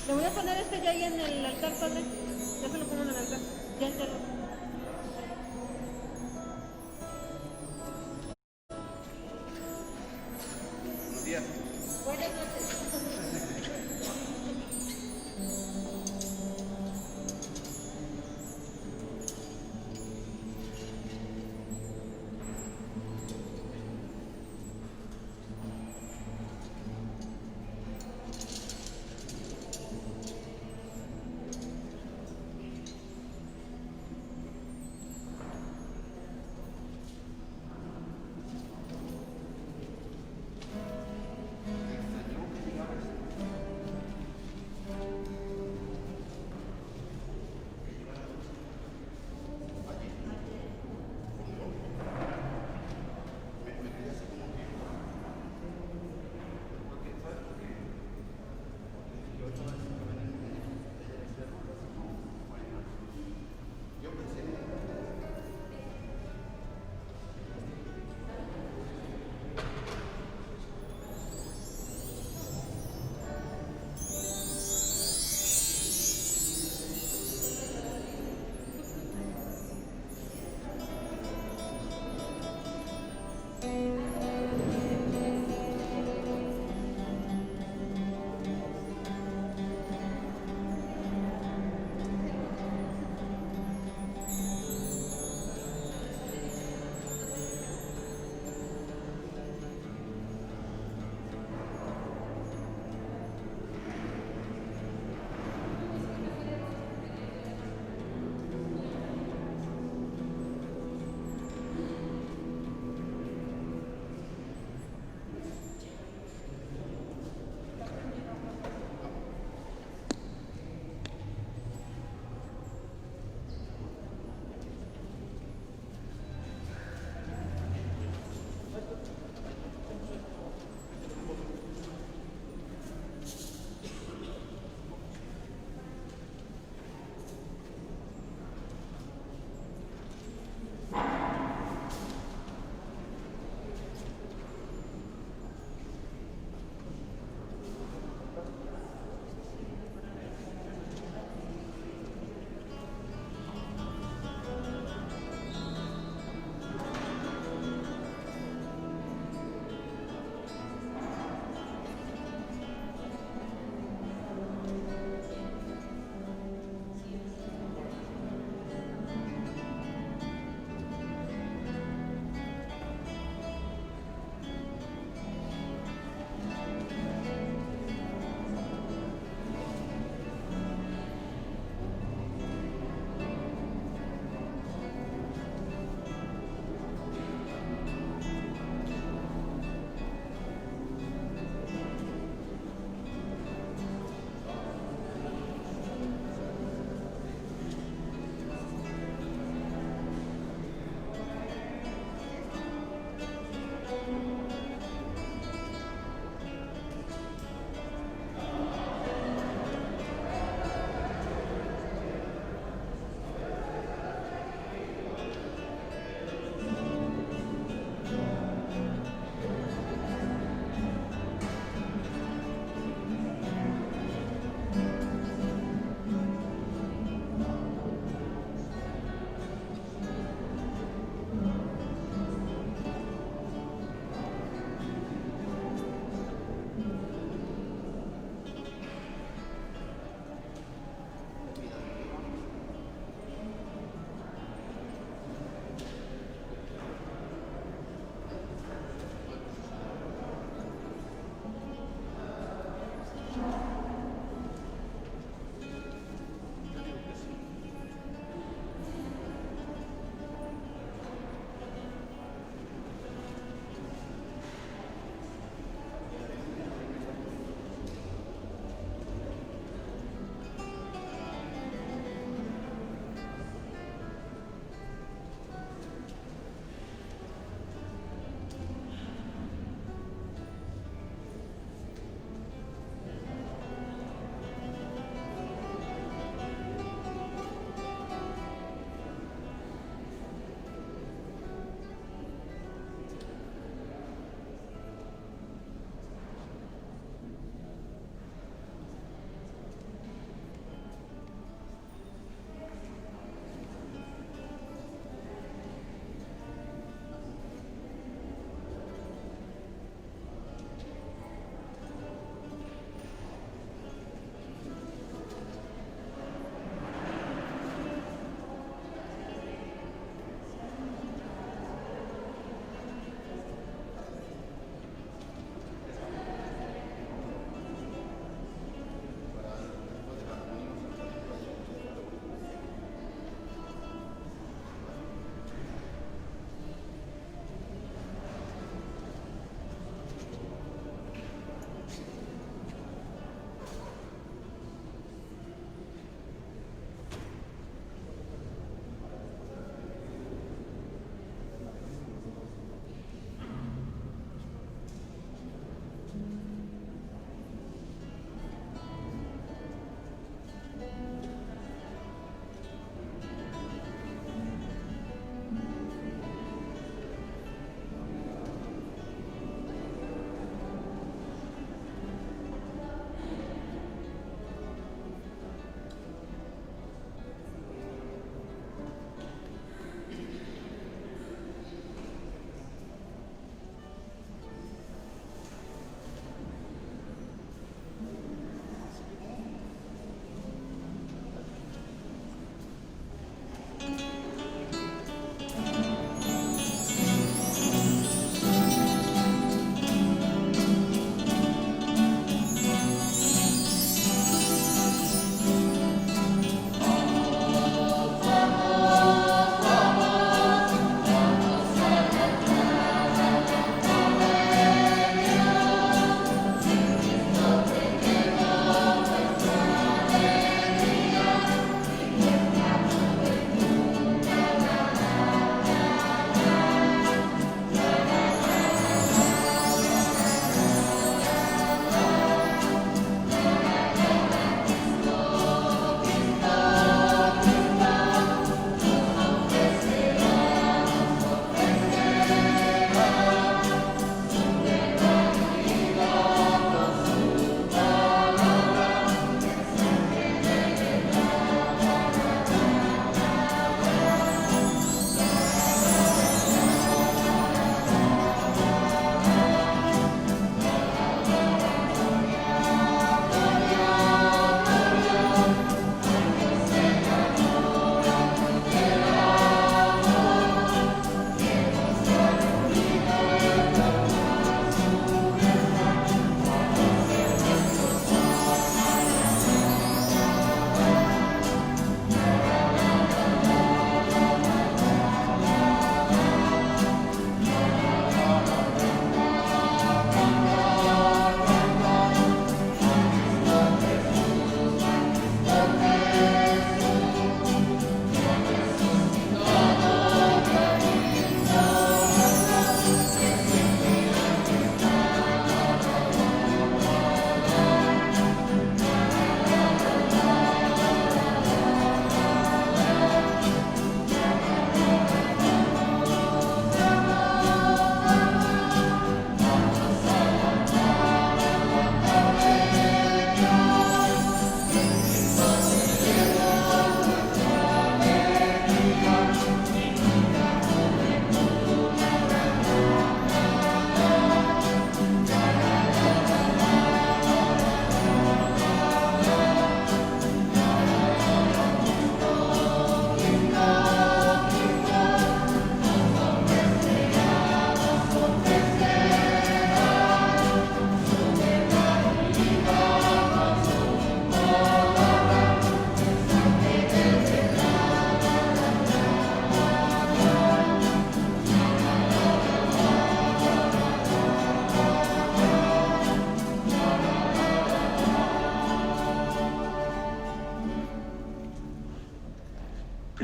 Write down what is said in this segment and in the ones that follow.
Le voy a poner este ya ahí en el altar, padre. Ya se lo pongo en el altar. Ya entero. Buenos días. Buenas noches.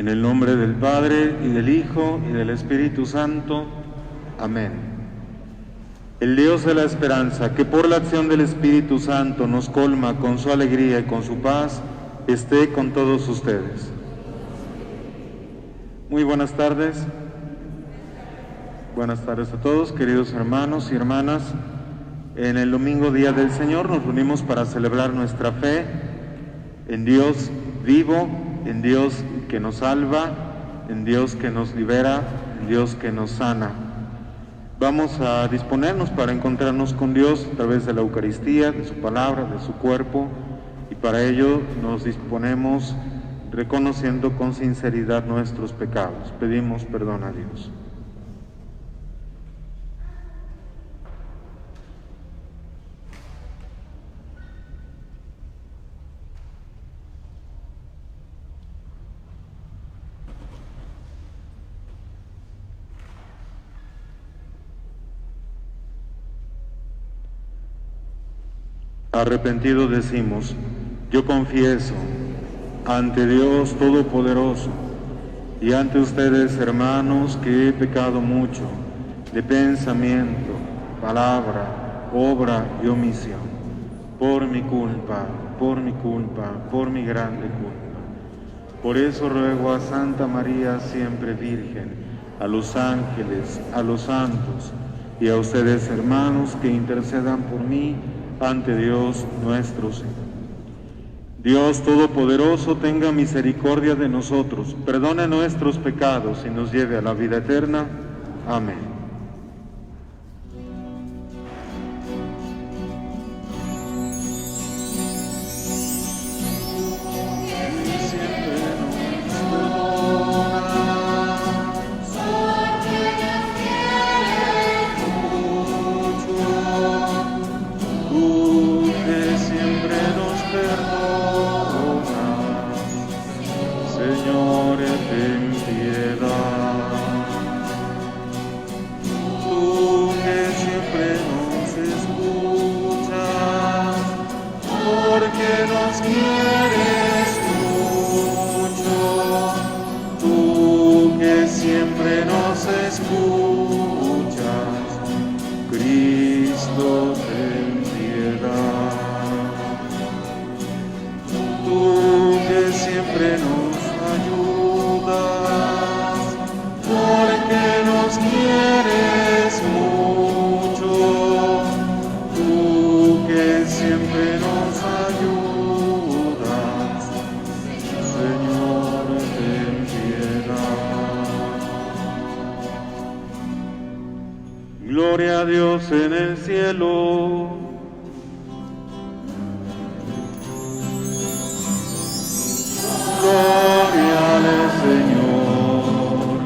En el nombre del Padre, y del Hijo, y del Espíritu Santo. Amén. El Dios de la esperanza, que por la acción del Espíritu Santo nos colma con su alegría y con su paz, esté con todos ustedes. Muy buenas tardes. Buenas tardes a todos, queridos hermanos y hermanas. En el domingo Día del Señor nos reunimos para celebrar nuestra fe en Dios vivo, en Dios que nos salva, en Dios que nos libera, en Dios que nos sana. Vamos a disponernos para encontrarnos con Dios a través de la Eucaristía, de su palabra, de su cuerpo, y para ello nos disponemos reconociendo con sinceridad nuestros pecados. Pedimos perdón a Dios. Arrepentido decimos: yo confieso ante Dios Todopoderoso y ante ustedes, hermanos, que he pecado mucho de pensamiento, palabra, obra y omisión, por mi culpa, por mi grande culpa. Por eso ruego a Santa María, siempre Virgen, a los ángeles, a los santos y a ustedes, hermanos, que intercedan por mí ante Dios nuestro Señor. Dios Todopoderoso, tenga misericordia de nosotros, perdone nuestros pecados y nos lleve a la vida eterna. Amén. Gloria a Dios en el cielo. Gloria al Señor,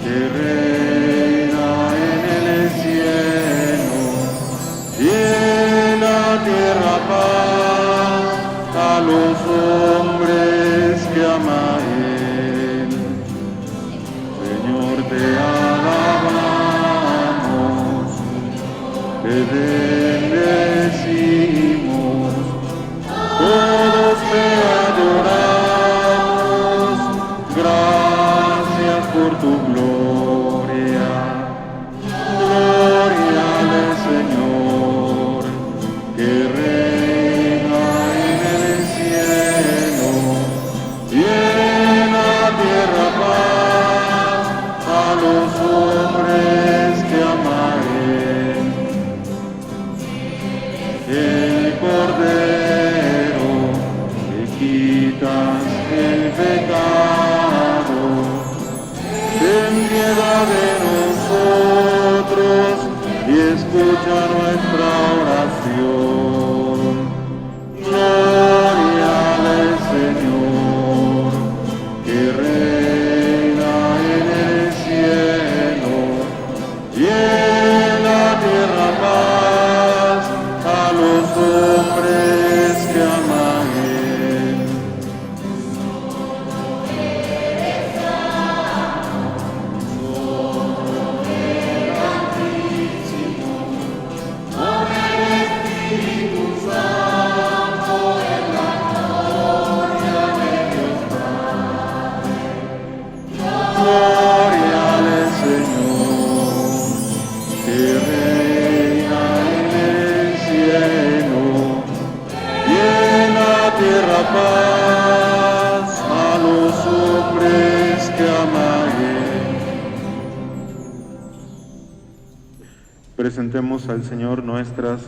que reina en el cielo, y en la tierra paz a los hombres que ama Él. Señor, te alabamos, te bendecimos, todos te adoramos, gracias por tu gloria, gloria al Señor, que reina en el cielo, y en la tierra paz a los hombres que ama Él. El Cordero que quitas el pecado, ten piedad de nosotros y escucha nuestra oración. Gloria al Señor, que reina en el cielo, y en la tierra paz a los hombres que ama Él. Por el Espíritu reina en el cielo, y en la tierra paz a los hombres que ama él. Presentemos al Señor nuestras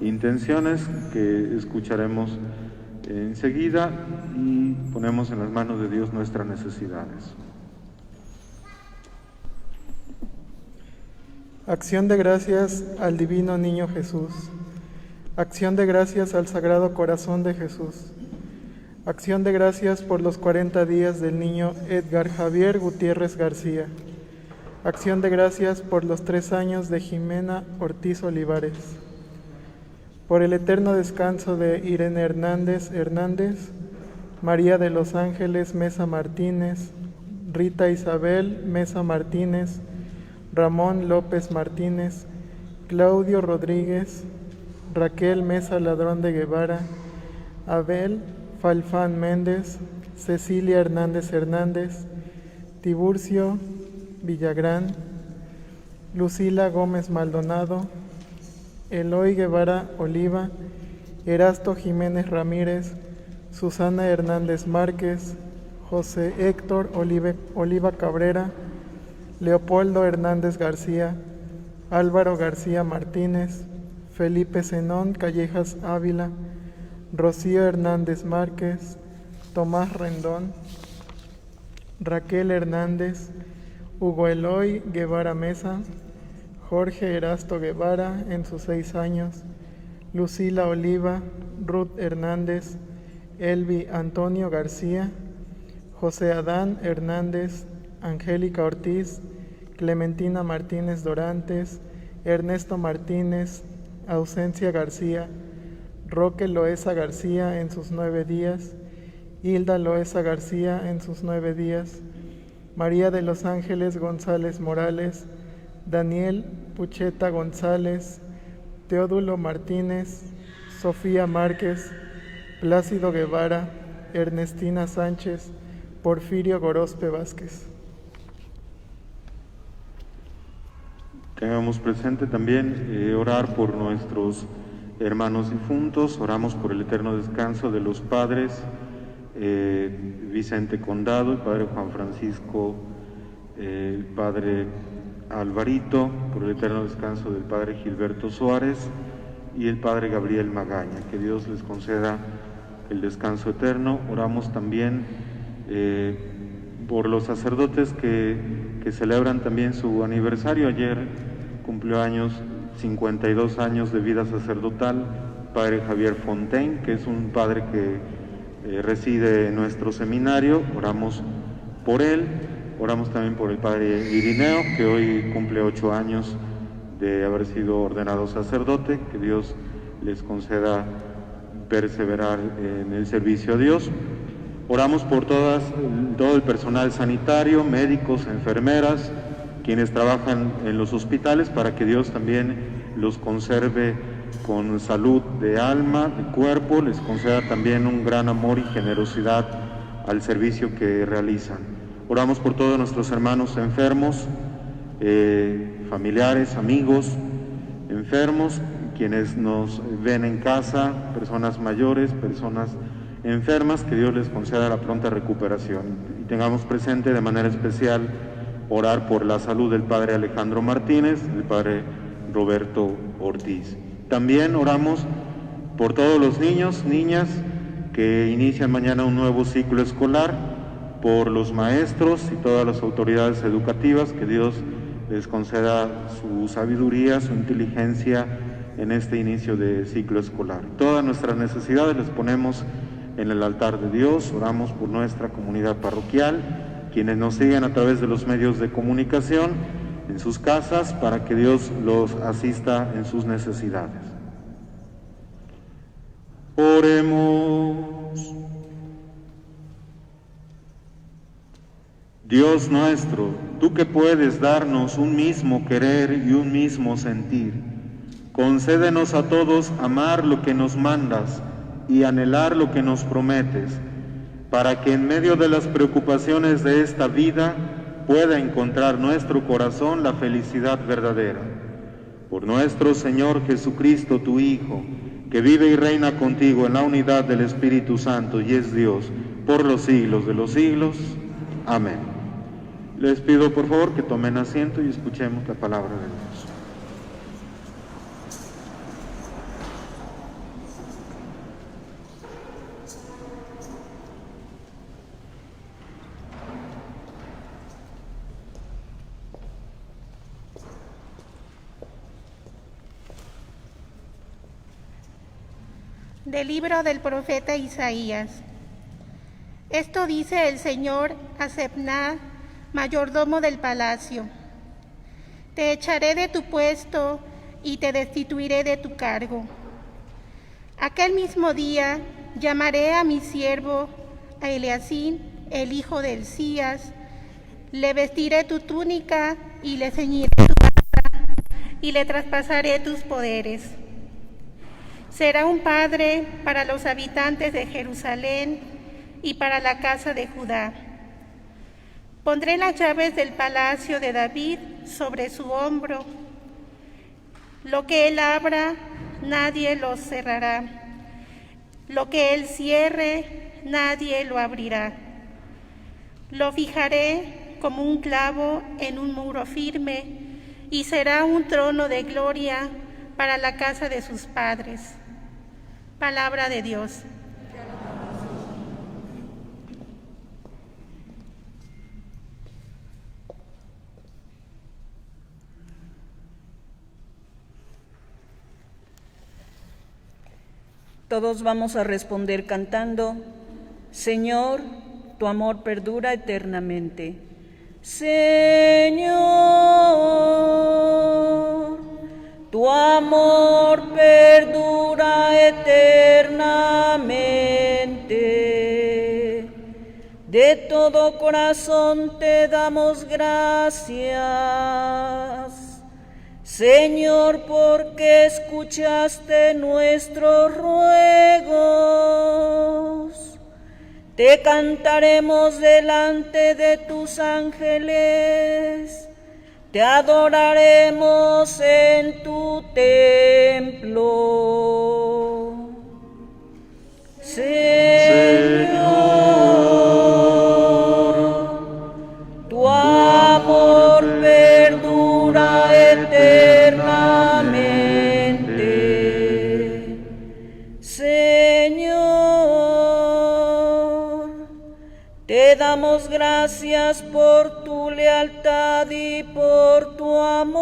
intenciones que escucharemos enseguida y ponemos en las manos de Dios nuestras necesidades. Acción de gracias al Divino Niño Jesús. Acción de gracias al Sagrado Corazón de Jesús. Acción de gracias por los 40 días del niño Edgar Javier Gutiérrez García. Acción de gracias por los 3 años de Jimena Ortiz Olivares. Por el eterno descanso de Irene Hernández, María de los Ángeles Mesa Martínez, Rita Isabel Mesa Martínez, Ramón López Martínez, Claudio Rodríguez, Raquel Mesa Ladrón de Guevara, Abel Falfán Méndez, Cecilia Hernández, Tiburcio Villagrán, Lucila Gómez Maldonado, Eloy Guevara Oliva, Erasto Jiménez Ramírez, Susana Hernández Márquez, José Héctor Oliva Cabrera, Leopoldo Hernández García, Álvaro García Martínez, Felipe Zenón Callejas Ávila, Rocío Hernández Márquez, Tomás Rendón, Raquel Hernández, Hugo Eloy Guevara Mesa, Jorge Erasto Guevara en sus 6 años, Lucila Oliva, Ruth Hernández, Elvi Antonio García, José Adán Hernández, Angélica Ortiz, Clementina Martínez Dorantes, Ernesto Martínez, Ausencia García, Roque Loesa García en sus 9 días, Hilda Loesa García en sus 9 días, María de los Ángeles González Morales, Daniel Pucheta González, Teodulo Martínez, Sofía Márquez, Plácido Guevara, Ernestina Sánchez, Porfirio Gorospe Vázquez. Tengamos presente también orar por nuestros hermanos difuntos. Oramos por el eterno descanso de los padres Vicente Condado, el padre Juan Francisco, el padre Alvarito, por el eterno descanso del padre Gilberto Suárez y el padre Gabriel Magaña. Que Dios les conceda el descanso eterno. Oramos también por los sacerdotes que celebran también su aniversario. Ayer cumplió 52 años de vida sacerdotal, padre Javier Fontaine, que es un padre que reside en nuestro seminario. Oramos por él. Oramos también por el padre Irineo, que hoy cumple 8 años de haber sido ordenado sacerdote. Que Dios les conceda perseverar en el servicio a Dios. Oramos por todo el personal sanitario, médicos, enfermeras, quienes trabajan en los hospitales, para que Dios también los conserve con salud de alma, de cuerpo, les conceda también un gran amor y generosidad al servicio que realizan. Oramos por todos nuestros hermanos enfermos, familiares, amigos, enfermos, quienes nos ven en casa, personas mayores, personas enfermas, que Dios les conceda la pronta recuperación. Y tengamos presente de manera especial orar por la salud del padre Alejandro Martínez, del padre Roberto Ortiz. También oramos por todos los niños, niñas que inician mañana un nuevo ciclo escolar, por los maestros y todas las autoridades educativas, que Dios les conceda su sabiduría, su inteligencia en este inicio de ciclo escolar. Todas nuestras necesidades las ponemos en el altar de Dios. Oramos por nuestra comunidad parroquial, quienes nos siguen a través de los medios de comunicación, en sus casas, para que Dios los asista en sus necesidades. Oremos. Dios nuestro, tú que puedes darnos un mismo querer y un mismo sentir, concédenos a todos amar lo que nos mandas y anhelar lo que nos prometes, para que en medio de las preocupaciones de esta vida pueda encontrar nuestro corazón la felicidad verdadera. Por nuestro Señor Jesucristo, tu Hijo, que vive y reina contigo en la unidad del Espíritu Santo y es Dios por los siglos de los siglos. Amén. Les pido por favor que tomen asiento y escuchemos la palabra de Dios. Del libro del profeta Isaías. Esto dice el Señor a Sebna, mayordomo del palacio: te echaré de tu puesto y te destituiré de tu cargo. Aquel mismo día llamaré a mi siervo, a Eliacín, el hijo de Hilcías, le vestiré tu túnica y le ceñiré tu capa y le traspasaré tus poderes. Será un padre para los habitantes de Jerusalén y para la casa de Judá. Pondré las llaves del palacio de David sobre su hombro. Lo que él abra, nadie lo cerrará. Lo que él cierre, nadie lo abrirá. Lo fijaré como un clavo en un muro firme y será un trono de gloria para la casa de sus padres. Palabra de Dios. Todos vamos a responder cantando: Señor, tu amor perdura eternamente. Señor, tu amor perdura eternamente. De todo corazón te damos gracias, Señor, porque escuchaste nuestros ruegos. Te cantaremos delante de tus ángeles, te adoraremos en tu templo. Señor, tu amor perdura eternamente. Señor, te damos gracias por tu lealtad y por tu amor.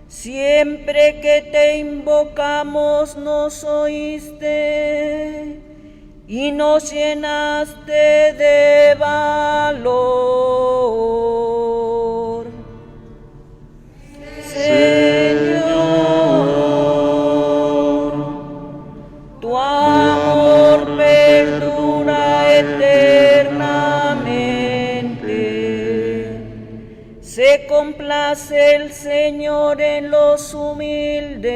Siempre que te invocamos nos oíste y nos llenaste de valor. Señor, tu amor perdura eternamente. Se complace el Señor en los humildes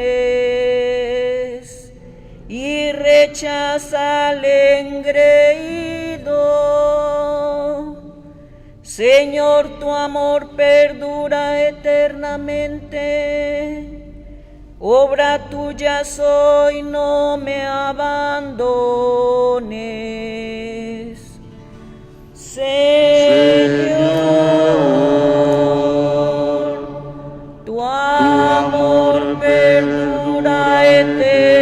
y rechaza al engreído. Señor, tu amor perdura eternamente. Obra tuya soy, no me abandones. Señor, tu amor perdura eternamente.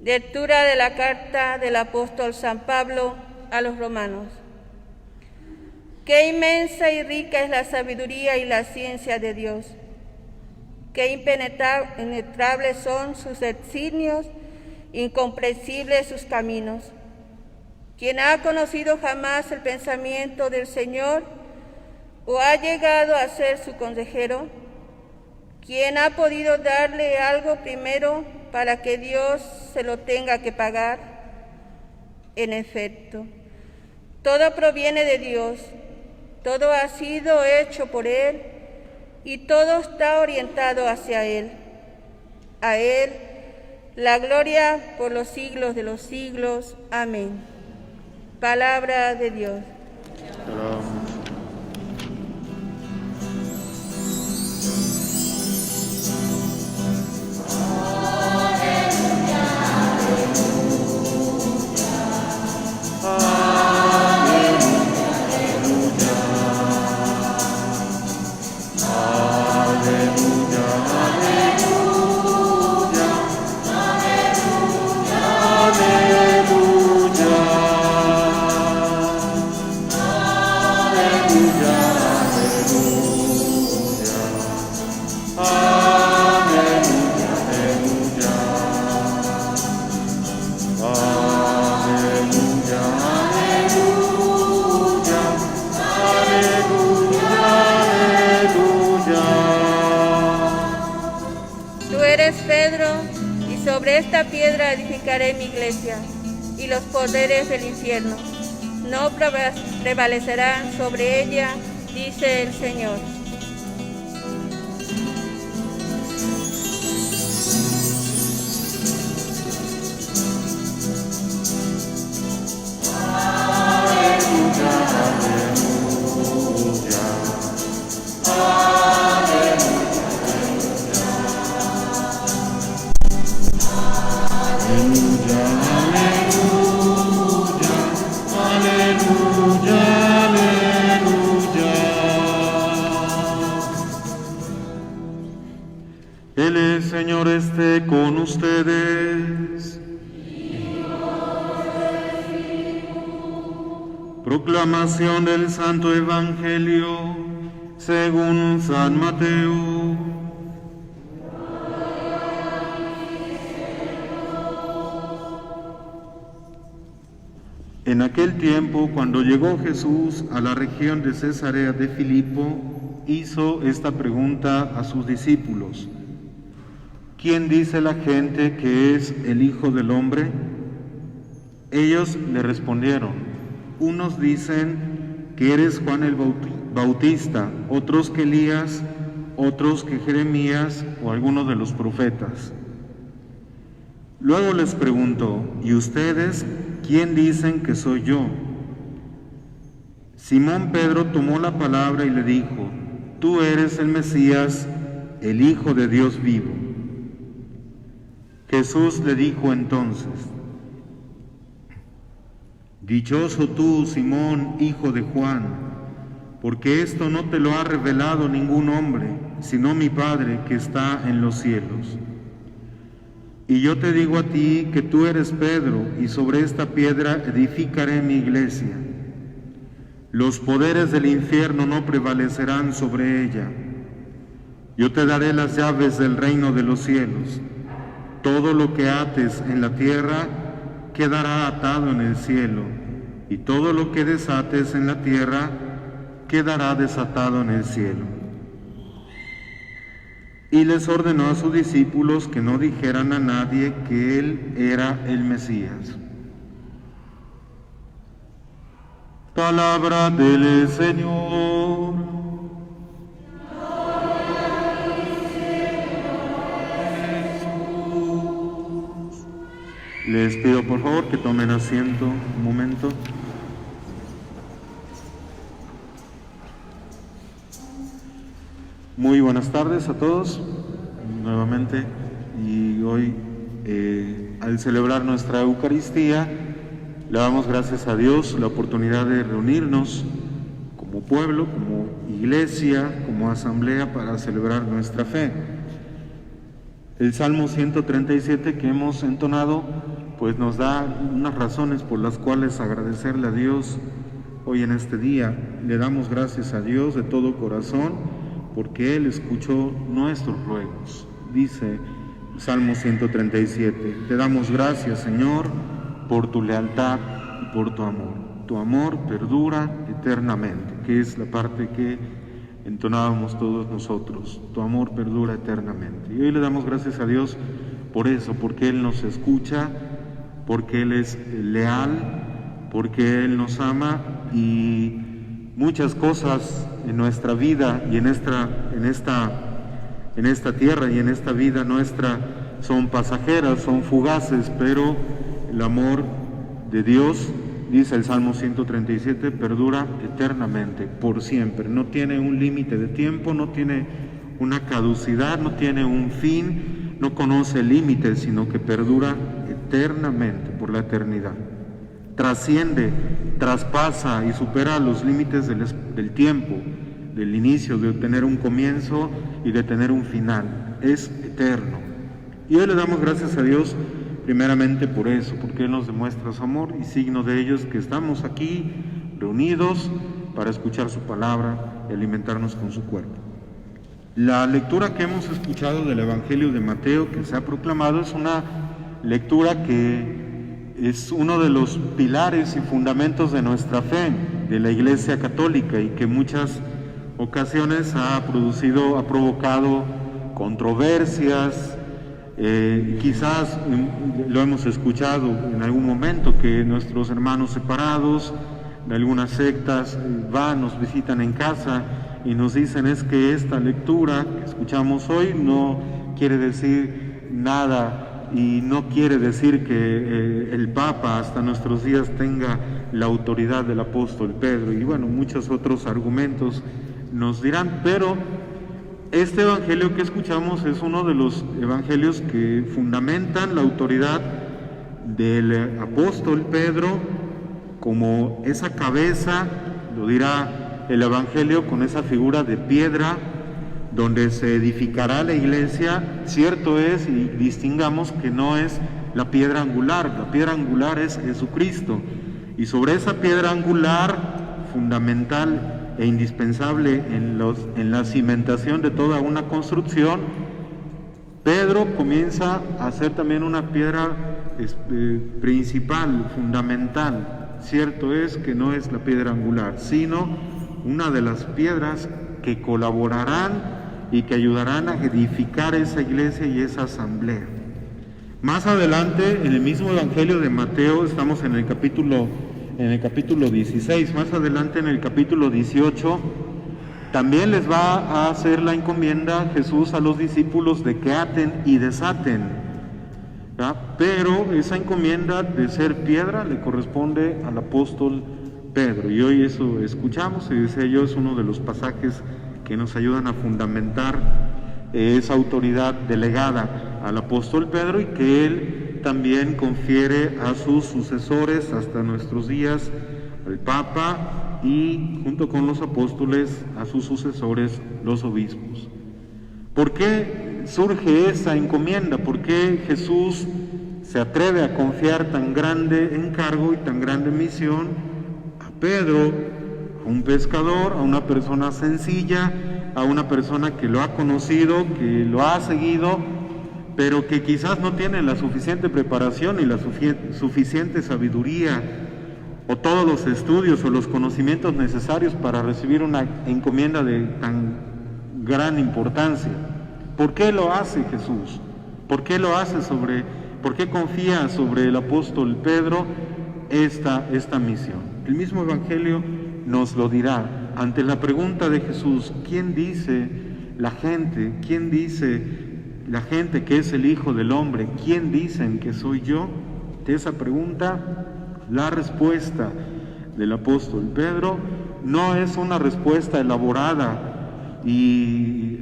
Lectura de la carta del apóstol San Pablo a los romanos. Qué inmensa y rica es la sabiduría y la ciencia de Dios. Qué impenetrables son sus designios, incomprensibles sus caminos. ¿Quién ha conocido jamás el pensamiento del Señor o ha llegado a ser su consejero? ¿Quién ha podido darle algo primero para que Dios se lo tenga que pagar? En efecto, todo proviene de Dios, todo ha sido hecho por Él y todo está orientado hacia Él. A Él la gloria por los siglos de los siglos. Amén. Palabra de Dios. Te alabamos. Sobre esta piedra edificaré mi iglesia, y los poderes del infierno no prevalecerán sobre ella, dice el Señor. El Señor esté con ustedes. Proclamación del Santo Evangelio según San Mateo. En aquel tiempo, cuando llegó Jesús a la región de Cesarea de Filipo, hizo esta pregunta a sus discípulos: ¿quién dice la gente que es el Hijo del Hombre? Ellos le respondieron: unos dicen que eres Juan el Bautista, otros que Elías, otros que Jeremías o alguno de los profetas. Luego les preguntó: ¿y ustedes quién dicen que soy yo? Simón Pedro tomó la palabra y le dijo: tú eres el Mesías, el Hijo de Dios vivo. Jesús le dijo entonces: dichoso tú, Simón, hijo de Juan, porque esto no te lo ha revelado ningún hombre, sino mi Padre que está en los cielos. Y yo te digo a ti que tú eres Pedro, y sobre esta piedra edificaré mi iglesia. Los poderes del infierno no prevalecerán sobre ella. Yo te daré las llaves del reino de los cielos. Todo lo que ates en la tierra quedará atado en el cielo, y todo lo que desates en la tierra quedará desatado en el cielo. Y les ordenó a sus discípulos que no dijeran a nadie que él era el Mesías. Palabra del Señor. Les pido por favor que tomen asiento un momento. Muy buenas tardes a todos, nuevamente, y hoy al celebrar nuestra Eucaristía, le damos gracias a Dios la oportunidad de reunirnos como pueblo, como iglesia, como asamblea para celebrar nuestra fe. El Salmo 137 que hemos entonado, pues nos da unas razones por las cuales agradecerle a Dios hoy en este día. Le damos gracias a Dios de todo corazón, porque Él escuchó nuestros ruegos. Dice Salmo 137, te damos gracias, Señor, por tu lealtad y por tu amor. Tu amor perdura eternamente, que es la parte que entonábamos todos nosotros. Tu amor perdura eternamente. Y hoy le damos gracias a Dios por eso, porque Él nos escucha, porque Él es leal, porque Él nos ama, y muchas cosas en nuestra vida y en esta tierra y en esta vida nuestra son pasajeras, son fugaces, pero el amor de Dios, dice el Salmo 137, perdura eternamente, por siempre. No tiene un límite de tiempo, no tiene una caducidad, no tiene un fin, no conoce límites, sino que perdura eternamente, por la eternidad. Trasciende, traspasa y supera los límites del tiempo, del inicio, de tener un comienzo y de tener un final. Es eterno. Y hoy le damos gracias a Dios primeramente por eso, porque Él nos demuestra su amor, y signo de ello es que estamos aquí reunidos para escuchar su palabra y alimentarnos con su cuerpo. La lectura que hemos escuchado del Evangelio de Mateo, que se ha proclamado, es una lectura que es uno de los pilares y fundamentos de nuestra fe, de la Iglesia Católica, y que en muchas ocasiones ha provocado controversias. Quizás lo hemos escuchado en algún momento, que nuestros hermanos separados de algunas sectas nos visitan en casa y nos dicen: es que esta lectura que escuchamos hoy no quiere decir nada, y no quiere decir que el Papa hasta nuestros días tenga la autoridad del apóstol Pedro, y bueno, muchos otros argumentos nos dirán, pero este evangelio que escuchamos es uno de los evangelios que fundamentan la autoridad del apóstol Pedro como esa cabeza, lo dirá el evangelio, con esa figura de piedra donde se edificará la iglesia. Cierto es, y distingamos, que no es la piedra angular es Jesucristo, y sobre esa piedra angular, fundamental e indispensable en la cimentación de toda una construcción, Pedro comienza a ser también una piedra principal, fundamental. Cierto es que no es la piedra angular, sino una de las piedras que colaborarán y que ayudarán a edificar esa iglesia y esa asamblea. Más adelante, en el mismo Evangelio de Mateo, estamos en el capítulo 16, más adelante en el capítulo 18, también les va a hacer la encomienda Jesús a los discípulos de que aten y desaten, ¿verdad? Pero esa encomienda de ser piedra le corresponde al apóstol Pedro, y hoy eso escuchamos, y decía yo, es uno de los pasajes que nos ayudan a fundamentar esa autoridad delegada al apóstol Pedro, y que él también confiere a sus sucesores hasta nuestros días, al Papa, y junto con los apóstoles a sus sucesores, los obispos. ¿Por qué surge esa encomienda? ¿Por qué Jesús se atreve a confiar tan grande encargo y tan grande misión a Pedro, a un pescador, a una persona sencilla, a una persona que lo ha conocido, que lo ha seguido, pero que quizás no tiene la suficiente preparación y la suficiente sabiduría, o todos los estudios o los conocimientos necesarios para recibir una encomienda de tan gran importancia? ¿Por qué lo hace Jesús? ¿Por qué lo hace por qué confía sobre el apóstol Pedro esta misión? El mismo Evangelio nos lo dirá. Ante la pregunta de Jesús: ¿quién dice la gente? ¿Quién dice la gente que es el Hijo del Hombre? ¿Quién dicen que soy yo? De esa pregunta, la respuesta del apóstol Pedro no es una respuesta elaborada y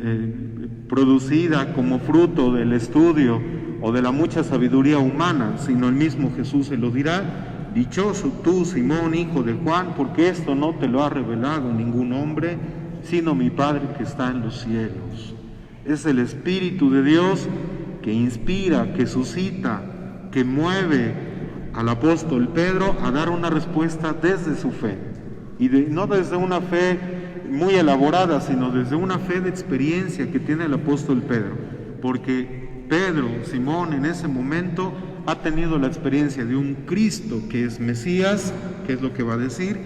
producida como fruto del estudio o de la mucha sabiduría humana, sino el mismo Jesús se lo dirá: dichoso tú, Simón, hijo de Juan, porque esto no te lo ha revelado ningún hombre, sino mi Padre que está en los cielos. Es el Espíritu de Dios que inspira, que suscita, que mueve al apóstol Pedro a dar una respuesta desde su fe, y no desde una fe muy elaborada, sino desde una fe de experiencia que tiene el apóstol Pedro, porque Pedro, Simón, en ese momento ha tenido la experiencia de un Cristo que es Mesías, que es lo que va a decir,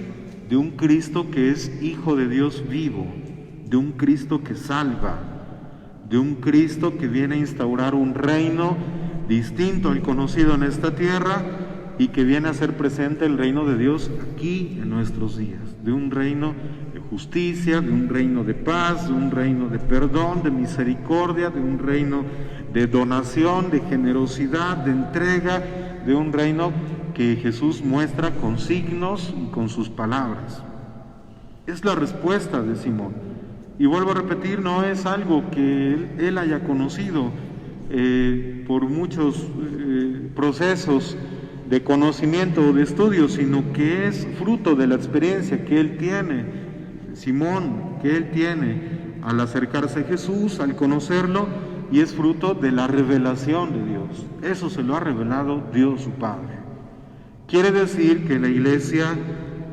de un Cristo que es Hijo de Dios vivo, de un Cristo que salva, de un Cristo que viene a instaurar un reino distinto al conocido en esta tierra, y que viene a ser presente el reino de Dios aquí en nuestros días, de un reino de justicia, de un reino de paz, de un reino de perdón, de misericordia, de un reino de donación, de generosidad, de entrega, de un reino que Jesús muestra con signos y con sus palabras. Es la respuesta de Simón. Y vuelvo a repetir, no es algo que él haya conocido por muchos procesos de conocimiento o de estudio, sino que es fruto de la experiencia que él tiene, Simón, que él tiene al acercarse a Jesús, al conocerlo, y es fruto de la revelación de Dios. Eso se lo ha revelado Dios su Padre. Quiere decir que la Iglesia,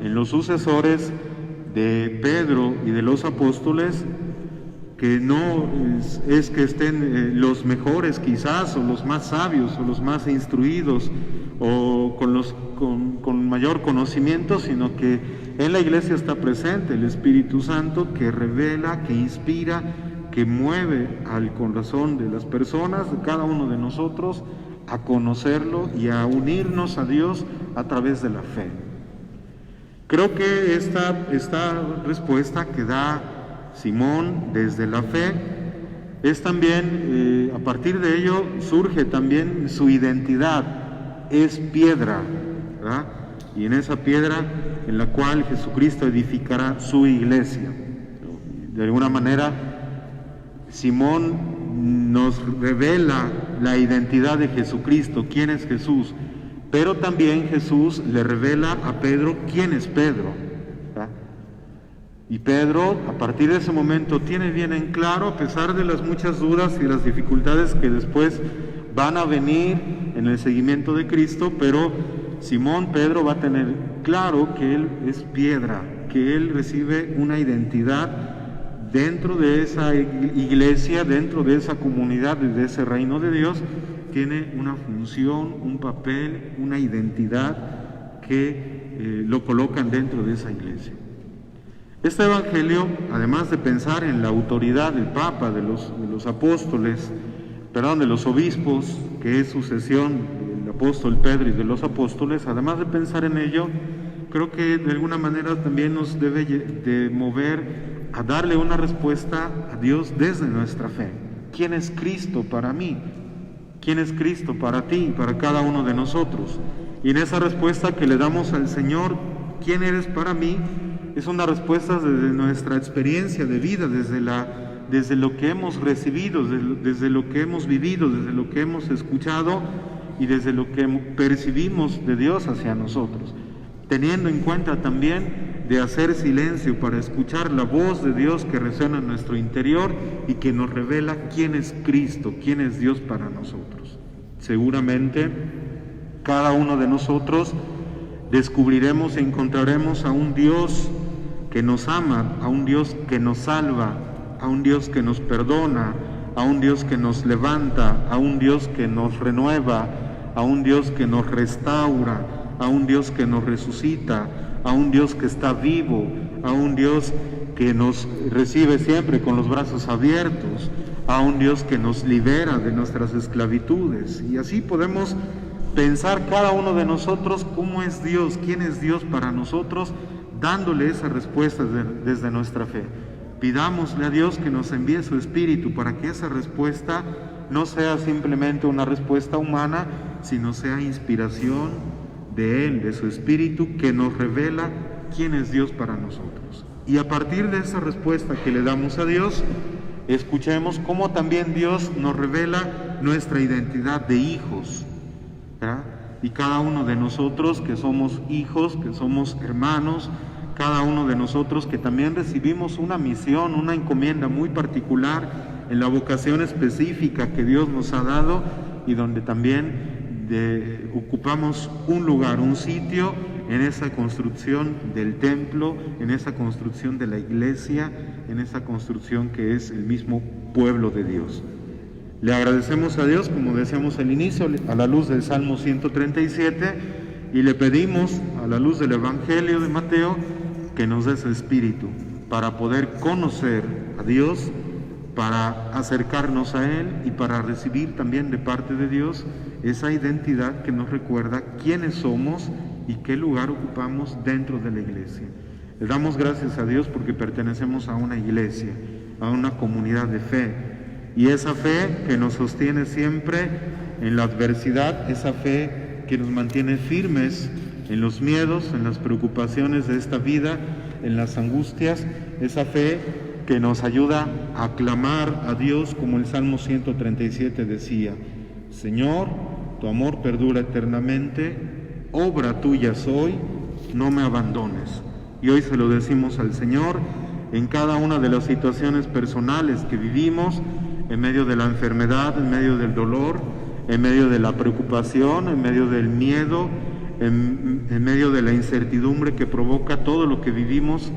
en los sucesores de Pedro y de los apóstoles, que no es que estén los mejores quizás, o los más sabios, o los más instruidos, o con mayor conocimiento, sino que en la Iglesia está presente el Espíritu Santo que revela, que inspira, que mueve al corazón de las personas, de cada uno de nosotros, a conocerlo y a unirnos a Dios a través de la fe. Creo que esta respuesta que da Simón desde la fe es también, a partir de ello surge también su identidad, es piedra, ¿verdad? Y en esa piedra en la cual Jesucristo edificará su iglesia. De alguna manera, Simón nos revela la identidad de Jesucristo, quién es Jesús, pero también Jesús le revela a Pedro quién es Pedro, ¿verdad? Y Pedro, a partir de ese momento, tiene bien en claro, a pesar de las muchas dudas y las dificultades que después van a venir en el seguimiento de Cristo, pero Simón Pedro va a tener claro que él es piedra, que él recibe una identidad dentro de esa iglesia, dentro de esa comunidad, de ese reino de Dios, tiene una función, un papel, una identidad que lo colocan dentro de esa iglesia. Este evangelio, además de pensar en la autoridad del Papa, de los apóstoles, de los obispos, que es sucesión del apóstol Pedro y de los apóstoles, además de pensar en ello, creo que de alguna manera también nos debe de mover a darle una respuesta a Dios desde nuestra fe. ¿Quién es Cristo para mí? ¿Quién es Cristo para ti y para cada uno de nosotros? Y en esa respuesta que le damos al Señor, ¿quién eres para mí?, es una respuesta desde nuestra experiencia de vida, desde lo que hemos recibido, desde lo que hemos vivido, desde lo que hemos escuchado y desde lo que percibimos de Dios hacia nosotros, teniendo en cuenta también de hacer silencio para escuchar la voz de Dios que resuena en nuestro interior y que nos revela quién es Cristo, quién es Dios para nosotros. Seguramente cada uno de nosotros descubriremos y encontraremos a un Dios que nos ama, a un Dios que nos salva, a un Dios que nos perdona, a un Dios que nos levanta, a un Dios que nos renueva, a un Dios que nos restaura, a un Dios que nos resucita, a un Dios que está vivo, a un Dios que nos recibe siempre con los brazos abiertos, a un Dios que nos libera de nuestras esclavitudes. Y así podemos pensar cada uno de nosotros cómo es Dios, quién es Dios para nosotros, dándole esa respuesta desde nuestra fe. Pidámosle a Dios que nos envíe su Espíritu para que esa respuesta no sea simplemente una respuesta humana, sino sea inspiración de Él, de su Espíritu, que nos revela quién es Dios para nosotros. Y a partir de esa respuesta que le damos a Dios, escuchemos cómo también Dios nos revela nuestra identidad de hijos, ¿verdad? Y cada uno de nosotros que somos hijos, que somos hermanos, cada uno de nosotros que también recibimos una misión, una encomienda muy particular en la vocación específica que Dios nos ha dado y donde también ocupamos un lugar, un sitio en esa construcción del templo, en esa construcción de la iglesia, en esa construcción que es el mismo pueblo de Dios. Le agradecemos a Dios, como decíamos al inicio, a la luz del Salmo 137, y le pedimos, a la luz del Evangelio de Mateo, que nos dé su Espíritu para poder conocer a Dios, para acercarnos a Él y para recibir también de parte de Dios esa identidad que nos recuerda quiénes somos y qué lugar ocupamos dentro de la iglesia. Le damos gracias a Dios porque pertenecemos a una iglesia, a una comunidad de fe, y esa fe que nos sostiene siempre en la adversidad, esa fe que nos mantiene firmes en los miedos, en las preocupaciones de esta vida, en las angustias, esa fe que nos ayuda a clamar a Dios, como el Salmo 137 decía: Señor, tu amor perdura eternamente, obra tuya soy, no me abandones. Y hoy se lo decimos al Señor en cada una de las situaciones personales que vivimos, en medio de la enfermedad, en medio del dolor, en medio de la preocupación, en medio del miedo, en medio de la incertidumbre que provoca todo lo que vivimos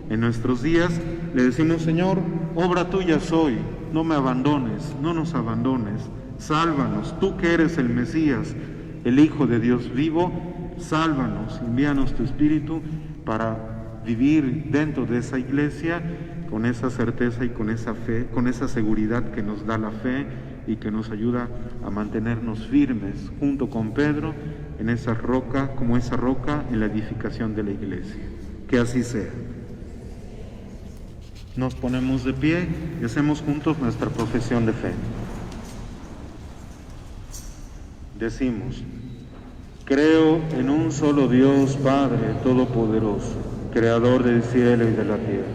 en nuestros días. Le decimos: Señor, obra tuya soy, no me abandones, no nos abandones, sálvanos, tú que eres el Mesías, el Hijo de Dios vivo, sálvanos, envíanos tu Espíritu para vivir dentro de esa iglesia con esa certeza y con esa fe, con esa seguridad que nos da la fe y que nos ayuda a mantenernos firmes junto con Pedro en esa roca, como esa roca en la edificación de la iglesia. Que así sea. Nos ponemos de pie y hacemos juntos nuestra profesión de fe. Decimos: creo en un solo Dios, Padre Todopoderoso, Creador del cielo y de la tierra,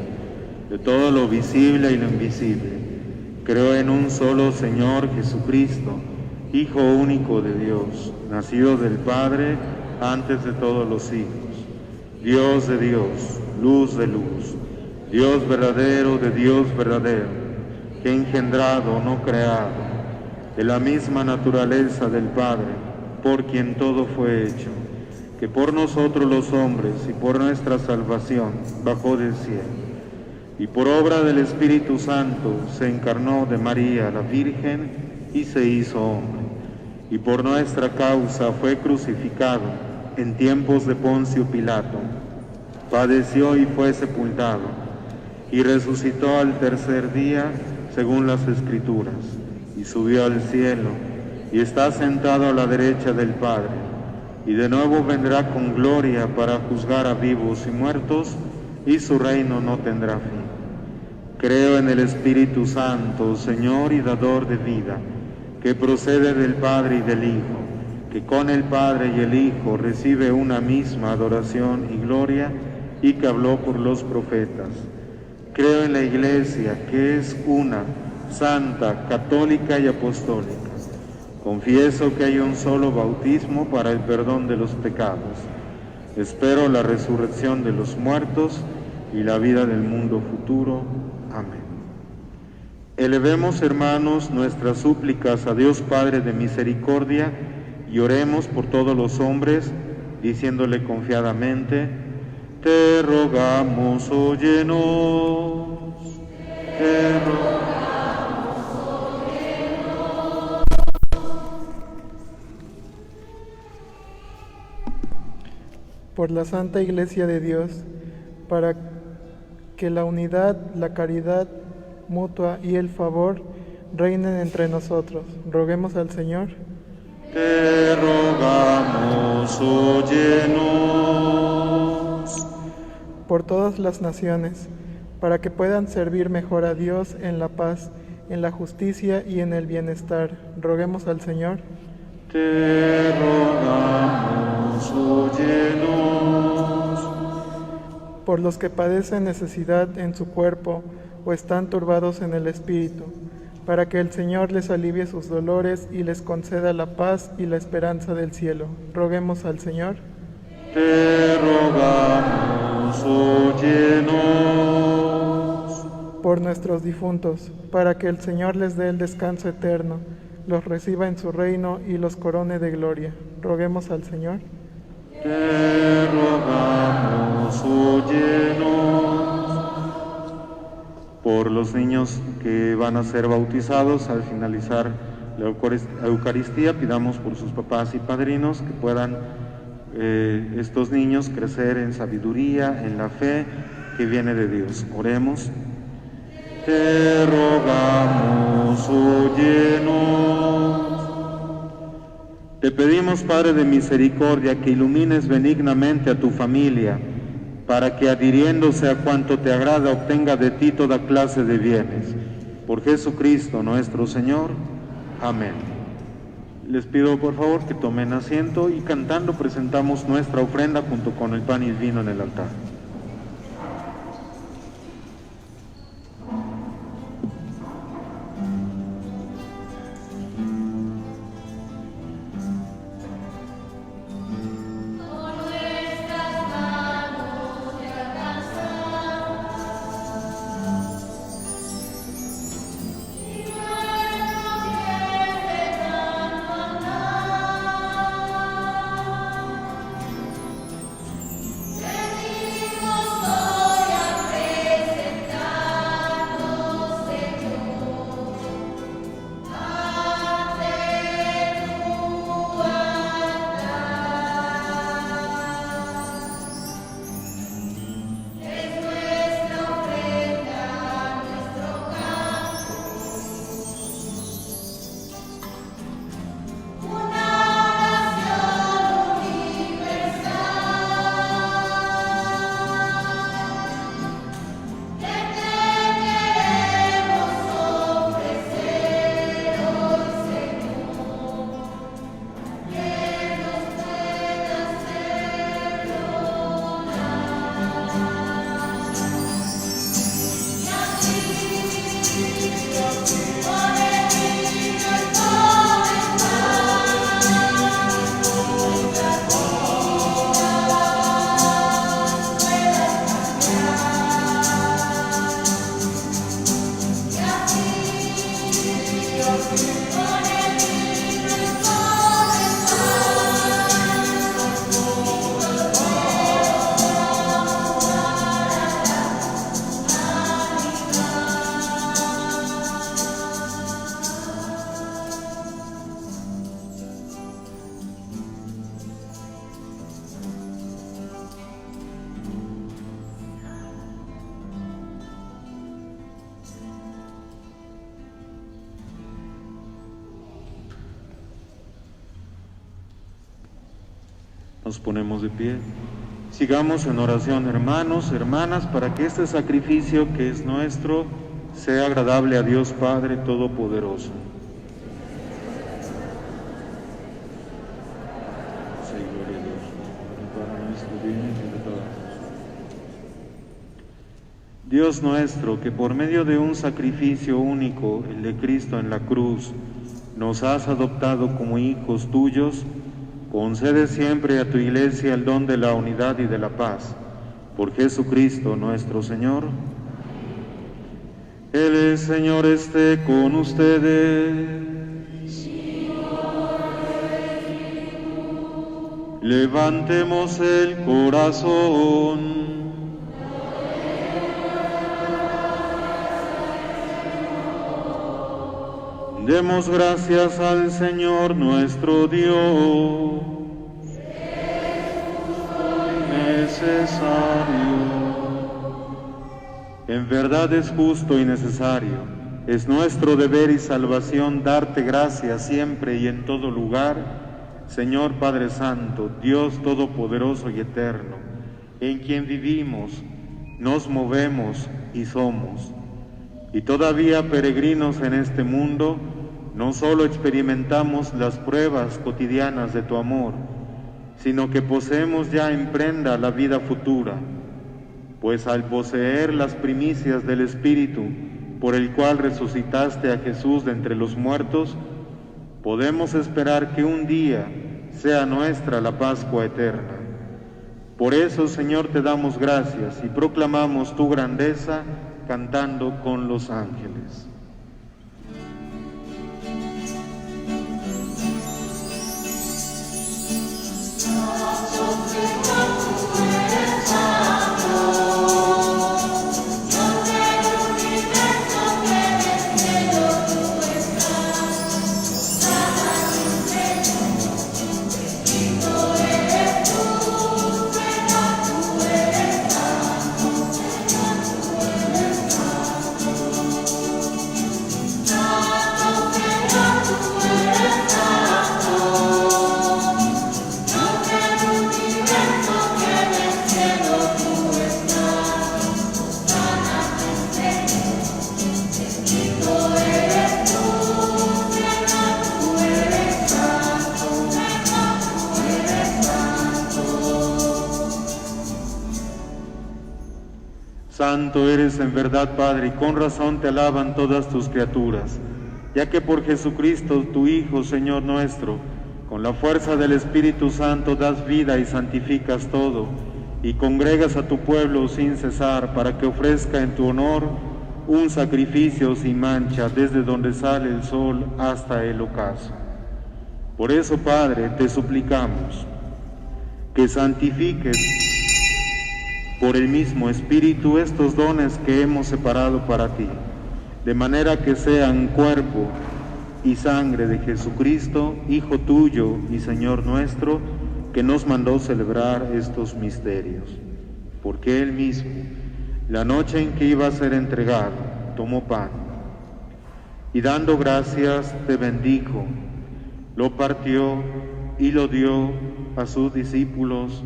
de todo lo visible y lo invisible. Creo en un solo Señor Jesucristo, Hijo único de Dios, nacido del Padre antes de todos los siglos, Dios de Dios, luz de luz, Dios verdadero de Dios verdadero, que engendrado, no creado, de la misma naturaleza del Padre, por quien todo fue hecho, que por nosotros los hombres y por nuestra salvación bajó del cielo, y por obra del Espíritu Santo se encarnó de María la Virgen y se hizo hombre, y por nuestra causa fue crucificado en tiempos de Poncio Pilato, padeció y fue sepultado, y resucitó al tercer día según las Escrituras, y subió al cielo, y está sentado a la derecha del Padre, y de nuevo vendrá con gloria para juzgar a vivos y muertos, y su reino no tendrá fin. Creo en el Espíritu Santo, Señor y dador de vida, que procede del Padre y del Hijo, que con el Padre y el Hijo recibe una misma adoración y gloria, y que habló por los profetas. Creo en la Iglesia, que es una, santa, católica y apostólica. Confieso que hay un solo bautismo para el perdón de los pecados. Espero la resurrección de los muertos y la vida del mundo futuro. Amén. Elevemos, hermanos, nuestras súplicas a Dios Padre de misericordia y oremos por todos los hombres, diciéndole confiadamente: te rogamos, óyenos. Te rogamos. Por la Santa Iglesia de Dios, para que la unidad, la caridad mutua y el favor reinen entre nosotros. Roguemos al Señor. Te rogamos, óyenos. Por todas las naciones, para que puedan servir mejor a Dios en la paz, en la justicia y en el bienestar. Roguemos al Señor. Te rogamos, óyenos. Por los que padecen necesidad en su cuerpo o están turbados en el espíritu, para que el Señor les alivie sus dolores y les conceda la paz y la esperanza del cielo. Roguemos al Señor. Te rogamos, óyenos. Por nuestros difuntos, para que el Señor les dé el descanso eterno, los reciba en su reino y los corone de gloria. Roguemos al Señor. Te rogamos, óyenos. Por los niños que van a ser bautizados al finalizar la Eucaristía, pidamos por sus papás y padrinos que puedan estos niños crecer en sabiduría, en la fe que viene de Dios. Oremos. Te rogamos, óyenos. Te pedimos, Padre de misericordia, que ilumines benignamente a tu familia, para que adhiriéndose a cuanto te agrada obtenga de ti toda clase de bienes. Por Jesucristo nuestro Señor. Amén. Les pido por favor que tomen asiento y cantando presentamos nuestra ofrenda junto con el pan y el vino en el altar. Nos ponemos de pie. Sigamos en oración, hermanos, hermanas, para que este sacrificio que es nuestro sea agradable a Dios Padre Todopoderoso. Sí, gloria a Dios, para nuestro bien y de todos. Dios nuestro, que por medio de un sacrificio único, el de Cristo en la cruz, nos has adoptado como hijos tuyos, concede siempre a tu Iglesia el don de la unidad y de la paz. Por Jesucristo nuestro Señor. El Señor esté con ustedes. Levantemos el corazón. Demos gracias al Señor nuestro Dios. Necesario. En verdad es justo y necesario. Es nuestro deber y salvación darte gracias siempre y en todo lugar, Señor Padre Santo, Dios Todopoderoso y Eterno, en quien vivimos, nos movemos y somos. Y todavía peregrinos en este mundo, no solo experimentamos las pruebas cotidianas de tu amor, sino que poseemos ya en prenda la vida futura, pues al poseer las primicias del Espíritu, por el cual resucitaste a Jesús de entre los muertos, podemos esperar que un día sea nuestra la Pascua eterna. Por eso, Señor, te damos gracias y proclamamos tu grandeza cantando con los ángeles. Santo eres en verdad, Padre, y con razón te alaban todas tus criaturas, ya que por Jesucristo, tu Hijo, Señor nuestro, con la fuerza del Espíritu Santo das vida y santificas todo, y congregas a tu pueblo sin cesar, para que ofrezca en tu honor un sacrificio sin mancha, desde donde sale el sol hasta el ocaso. Por eso, Padre, te suplicamos que santifiques por el mismo Espíritu estos dones que hemos separado para ti, de manera que sean cuerpo y sangre de Jesucristo, Hijo tuyo y Señor nuestro, que nos mandó celebrar estos misterios. Porque Él mismo, la noche en que iba a ser entregado, tomó pan, y dando gracias te bendijo, lo partió y lo dio a sus discípulos,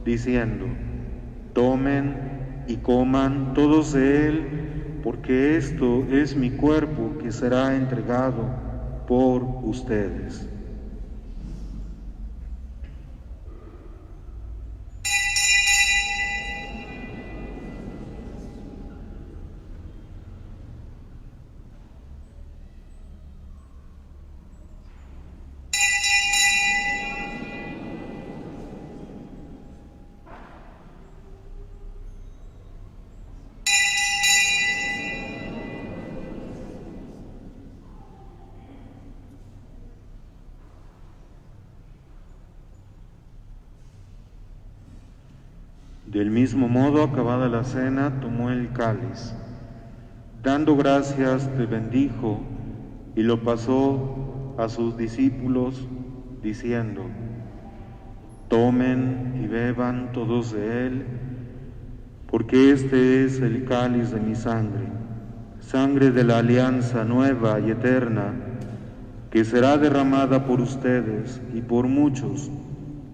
diciendo: tomen y coman todos de él, porque esto es mi cuerpo que será entregado por ustedes. Del mismo modo, acabada la cena, tomó el cáliz. Dando gracias, te bendijo y lo pasó a sus discípulos, diciendo: tomen y beban todos de él, porque este es el cáliz de mi sangre, sangre de la alianza nueva y eterna, que será derramada por ustedes y por muchos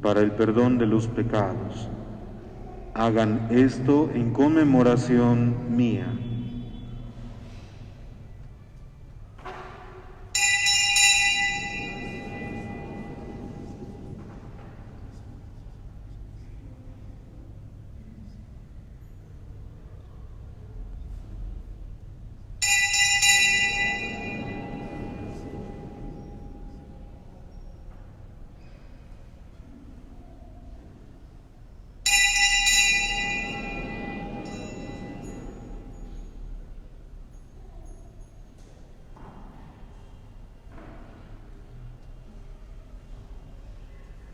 para el perdón de los pecados. Hagan esto en conmemoración mía.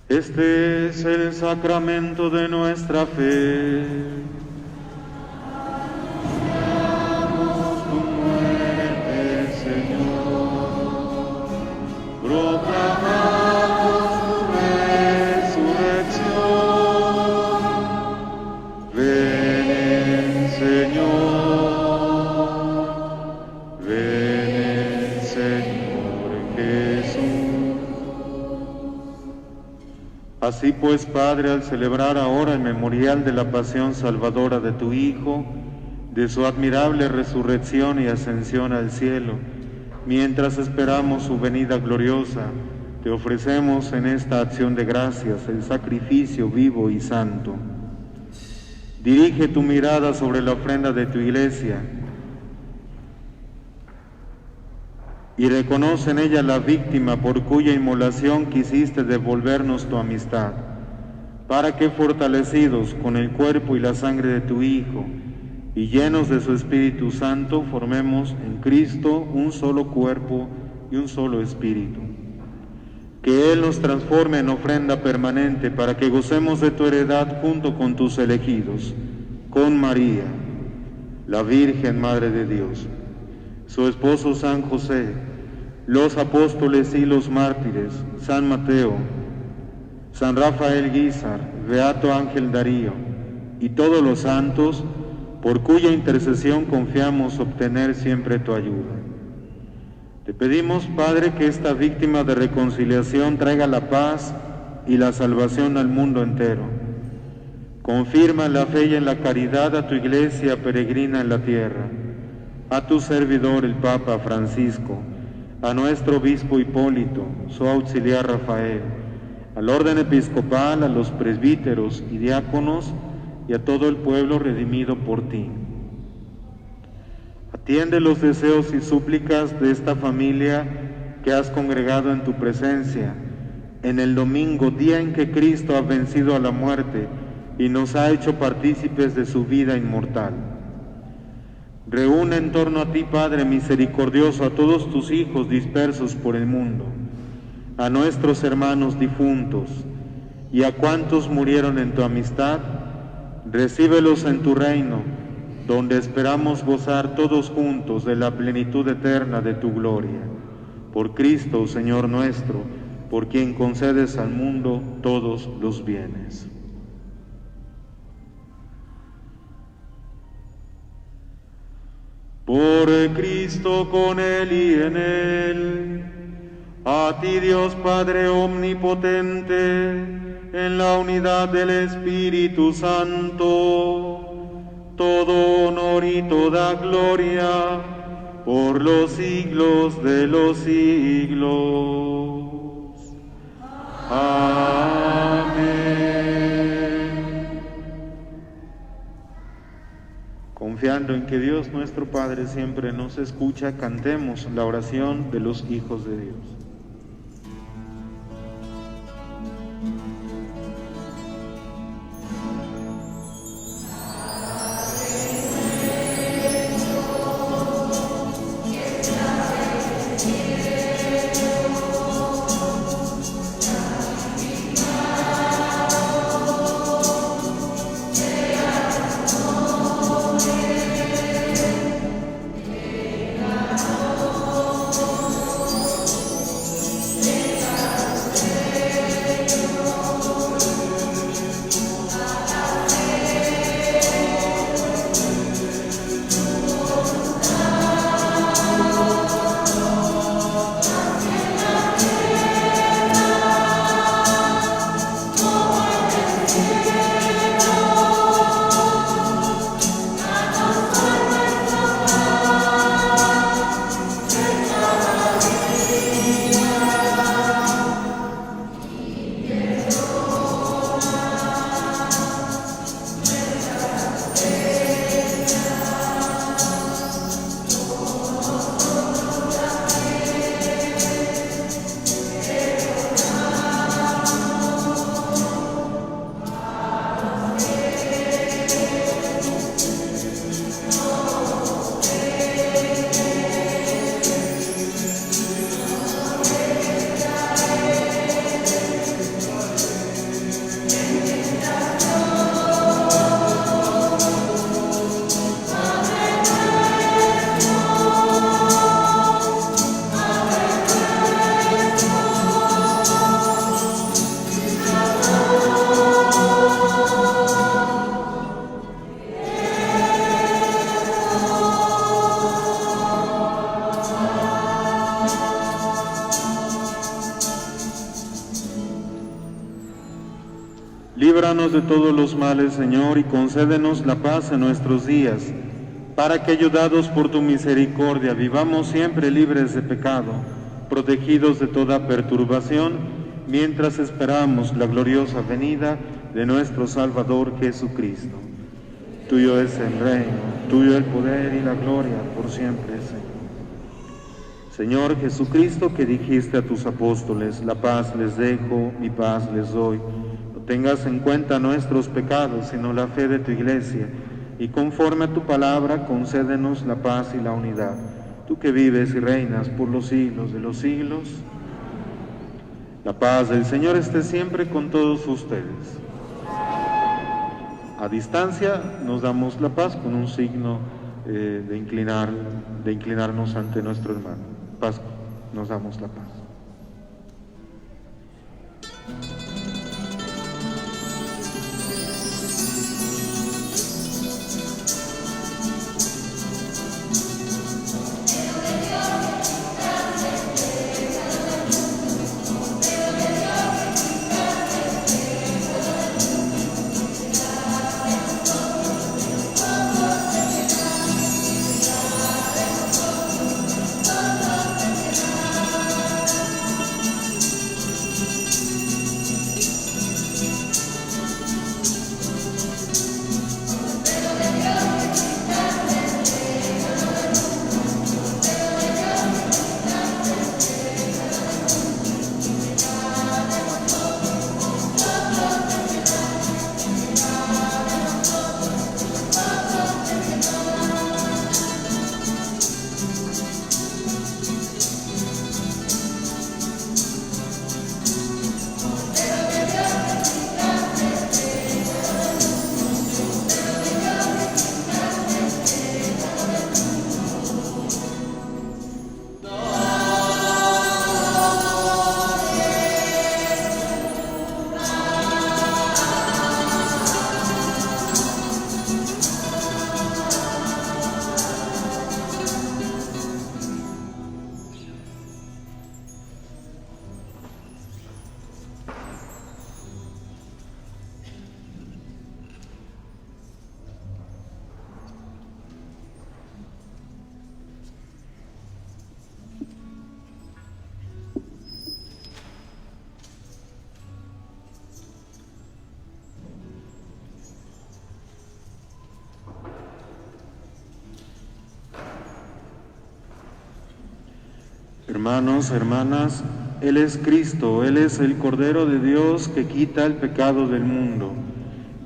Este es el sacramento de nuestra fe. Anunciamos tu muerte, Señor. Proclamamos tu resurrección. Ven, Señor. Ven, Señor Jesús. Así pues, Padre, al celebrar ahora el memorial de la pasión salvadora de tu Hijo, de su admirable resurrección y ascensión al cielo, mientras esperamos su venida gloriosa, te ofrecemos en esta acción de gracias el sacrificio vivo y santo. Dirige tu mirada sobre la ofrenda de tu Iglesia y reconoce en ella la víctima por cuya inmolación quisiste devolvernos tu amistad, para que, fortalecidos con el cuerpo y la sangre de tu Hijo y llenos de su Espíritu Santo, formemos en Cristo un solo cuerpo y un solo espíritu. Que Él nos transforme en ofrenda permanente para que gocemos de tu heredad junto con tus elegidos, con María, la Virgen Madre de Dios, su esposo San José, los apóstoles y los mártires, San Mateo, San Rafael Guízar, Beato Ángel Darío y todos los santos, por cuya intercesión confiamos obtener siempre tu ayuda. Te pedimos, Padre, que esta víctima de reconciliación traiga la paz y la salvación al mundo entero. Confirma en la fe y en la caridad a tu Iglesia peregrina en la tierra, a tu servidor el Papa Francisco, a nuestro obispo Hipólito, su auxiliar Rafael, al orden episcopal, a los presbíteros y diáconos y a todo el pueblo redimido por ti. Atiende los deseos y súplicas de esta familia que has congregado en tu presencia, en el domingo, día en que Cristo ha vencido a la muerte y nos ha hecho partícipes de su vida inmortal. Reúne en torno a ti, Padre misericordioso, a todos tus hijos dispersos por el mundo, a nuestros hermanos difuntos y a cuantos murieron en tu amistad. Recíbelos en tu reino, donde esperamos gozar todos juntos de la plenitud eterna de tu gloria. Por Cristo, Señor nuestro, por quien concedes al mundo todos los bienes. Por Cristo, con Él y en Él, a ti Dios Padre omnipotente, en la unidad del Espíritu Santo, todo honor y toda gloria, por los siglos de los siglos. Amén. Confiando en que Dios nuestro Padre siempre nos escucha, cantemos la oración de los hijos de Dios. Líbranos de todos los males, Señor, y concédenos la paz en nuestros días, para que, ayudados por tu misericordia, vivamos siempre libres de pecado, protegidos de toda perturbación, mientras esperamos la gloriosa venida de nuestro Salvador Jesucristo. Tuyo es el reino, tuyo el poder y la gloria por siempre, Señor. Señor Jesucristo, que dijiste a tus apóstoles, la paz les dejo, mi paz les doy. No tengas en cuenta nuestros pecados, sino la fe de tu Iglesia, y conforme a tu palabra, concédenos la paz y la unidad. Tú que vives y reinas por los siglos de los siglos. La paz del Señor esté siempre con todos ustedes. A distancia nos damos la paz con un signo de inclinarnos ante nuestro hermano. Paz, nos damos la paz. Hermanos, hermanas, Él es Cristo, Él es el Cordero de Dios que quita el pecado del mundo.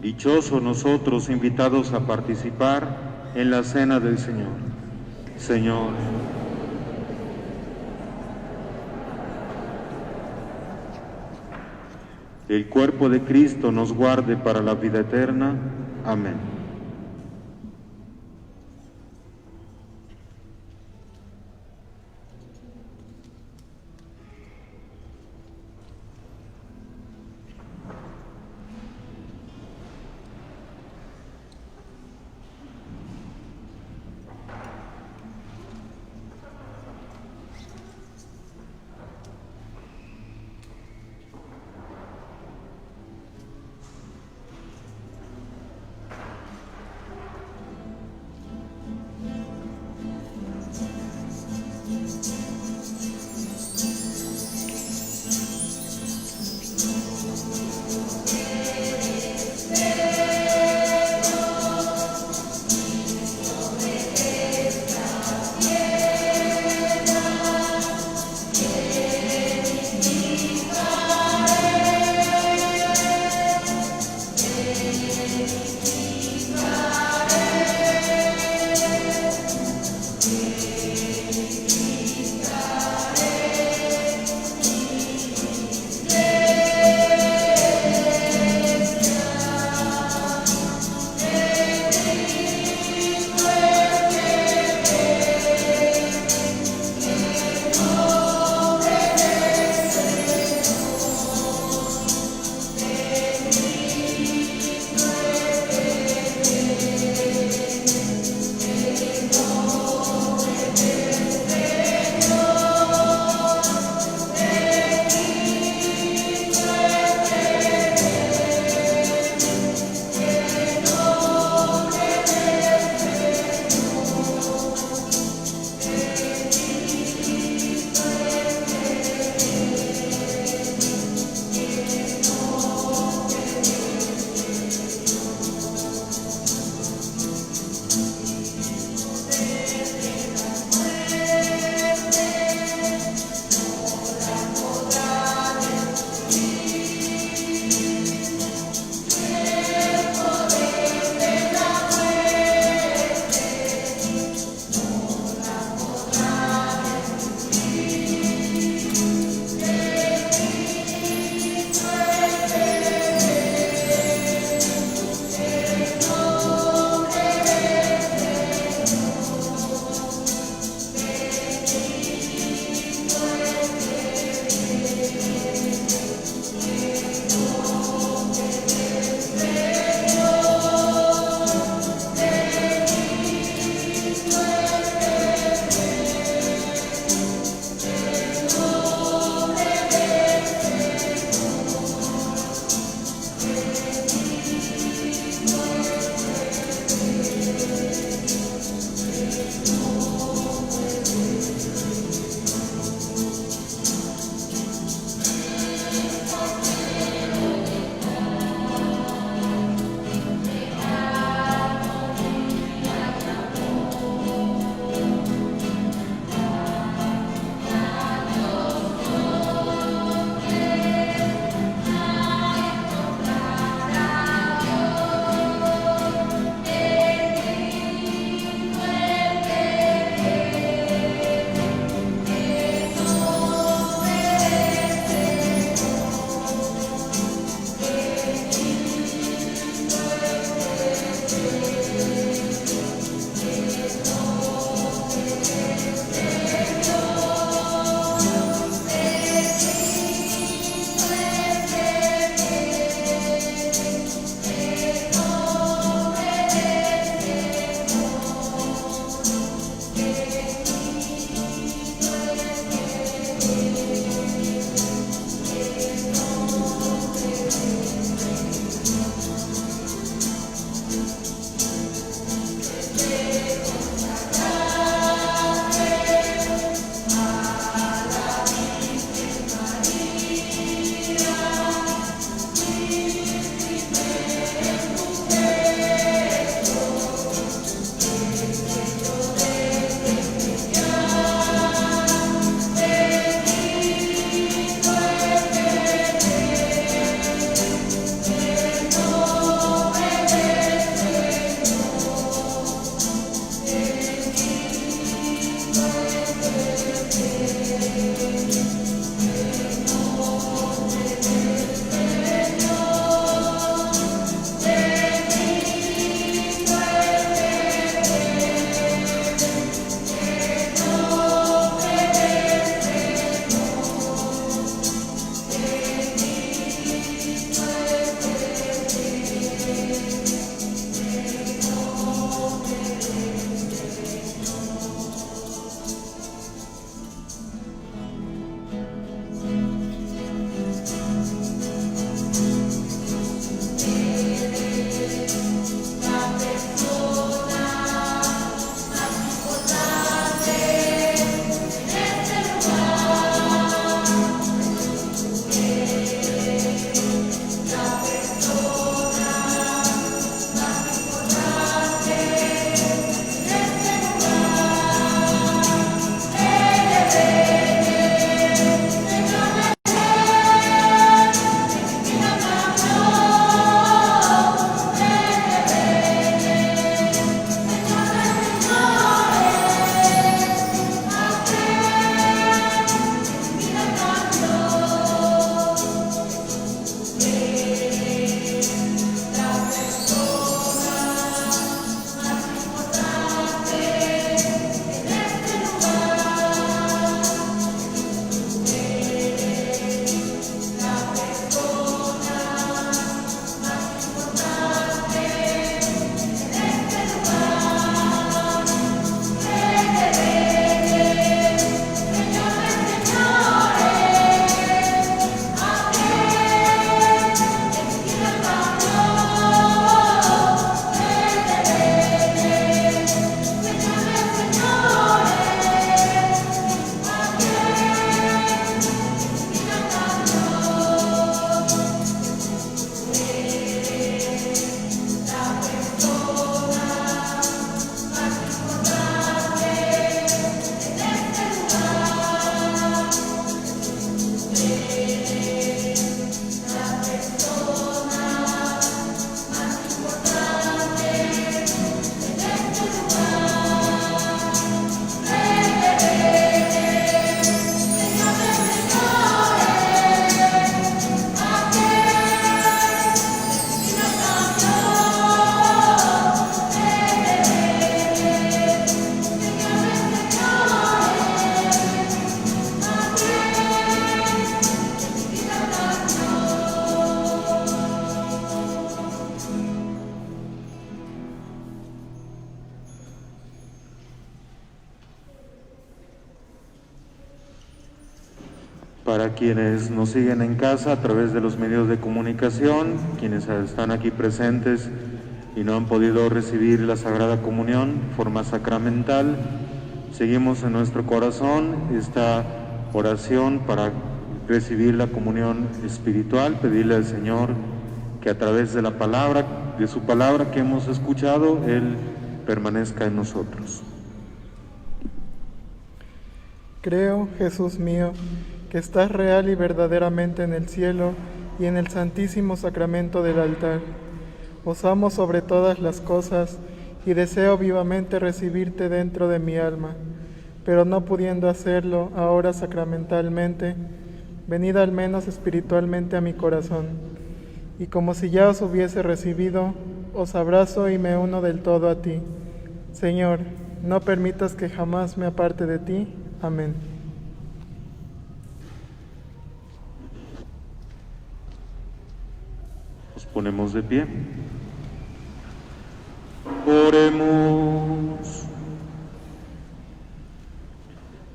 Dichosos nosotros invitados a participar en la cena del Señor. Señor, el cuerpo de Cristo nos guarde para la vida eterna. Amén. Para quienes nos siguen en casa a través de los medios de comunicación, quienes están aquí presentes y no han podido recibir la Sagrada Comunión de forma sacramental, seguimos en nuestro corazón esta oración para recibir la comunión espiritual, pedirle al Señor que a través de la palabra, de su palabra que hemos escuchado, Él permanezca en nosotros. Creo, Jesús mío, que estás real y verdaderamente en el cielo y en el santísimo sacramento del altar. Os amo sobre todas las cosas y deseo vivamente recibirte dentro de mi alma, pero no pudiendo hacerlo ahora sacramentalmente, venid al menos espiritualmente a mi corazón, y como si ya os hubiese recibido, os abrazo y me uno del todo a ti. Señor, no permitas que jamás me aparte de ti. Amén. Nos ponemos de pie. Oremos.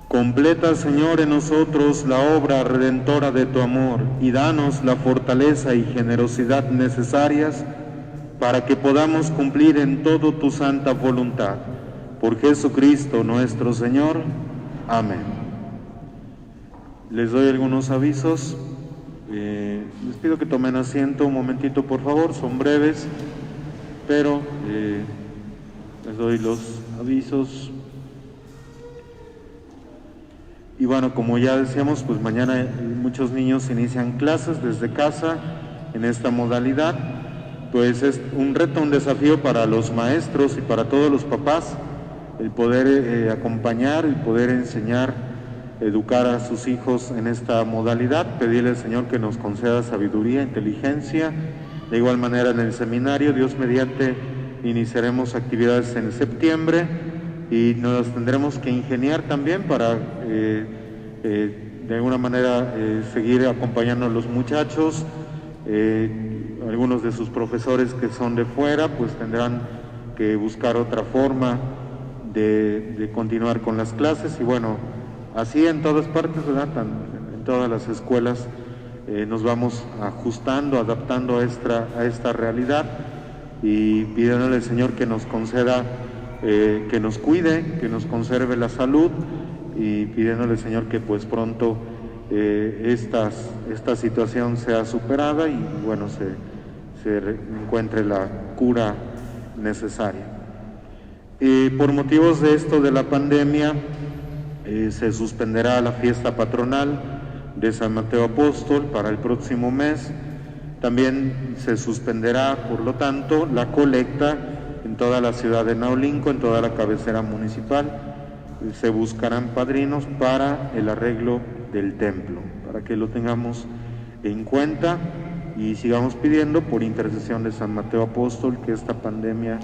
Completa, Señor, en nosotros la obra redentora de tu amor y danos la fortaleza y generosidad necesarias para que podamos cumplir en todo tu santa voluntad. Por Jesucristo nuestro Señor. Amén. Les doy algunos avisos. Les pido que tomen asiento un momentito, por favor. Son breves, pero les doy los avisos. Y bueno, como ya decíamos, pues mañana muchos niños inician clases desde casa en esta modalidad. Pues es un reto, un desafío para los maestros y para todos los papás el poder acompañar, el poder enseñar, educar a sus hijos en esta modalidad. Pedirle al Señor que nos conceda sabiduría, inteligencia. De igual manera en el seminario, Dios mediante, iniciaremos actividades en septiembre y nos tendremos que ingeniar también para de alguna manera seguir acompañando a los muchachos. Algunos de sus profesores que son de fuera pues tendrán que buscar otra forma de continuar con las clases, y bueno, así en todas partes, ¿verdad? En todas las escuelas nos vamos ajustando, adaptando a esta realidad, y pidiéndole al Señor que nos conceda, que nos cuide, que nos conserve la salud, y pidiéndole al Señor que pues pronto esta situación sea superada y bueno, se encuentre la cura necesaria. Por motivos de esto de la pandemia, se suspenderá la fiesta patronal de San Mateo Apóstol para el próximo mes. También se suspenderá, por lo tanto, la colecta en toda la ciudad de Naulinco, en toda la cabecera municipal. Se buscarán padrinos para el arreglo del templo, para que lo tengamos en cuenta y sigamos pidiendo por intercesión de San Mateo Apóstol que esta pandemia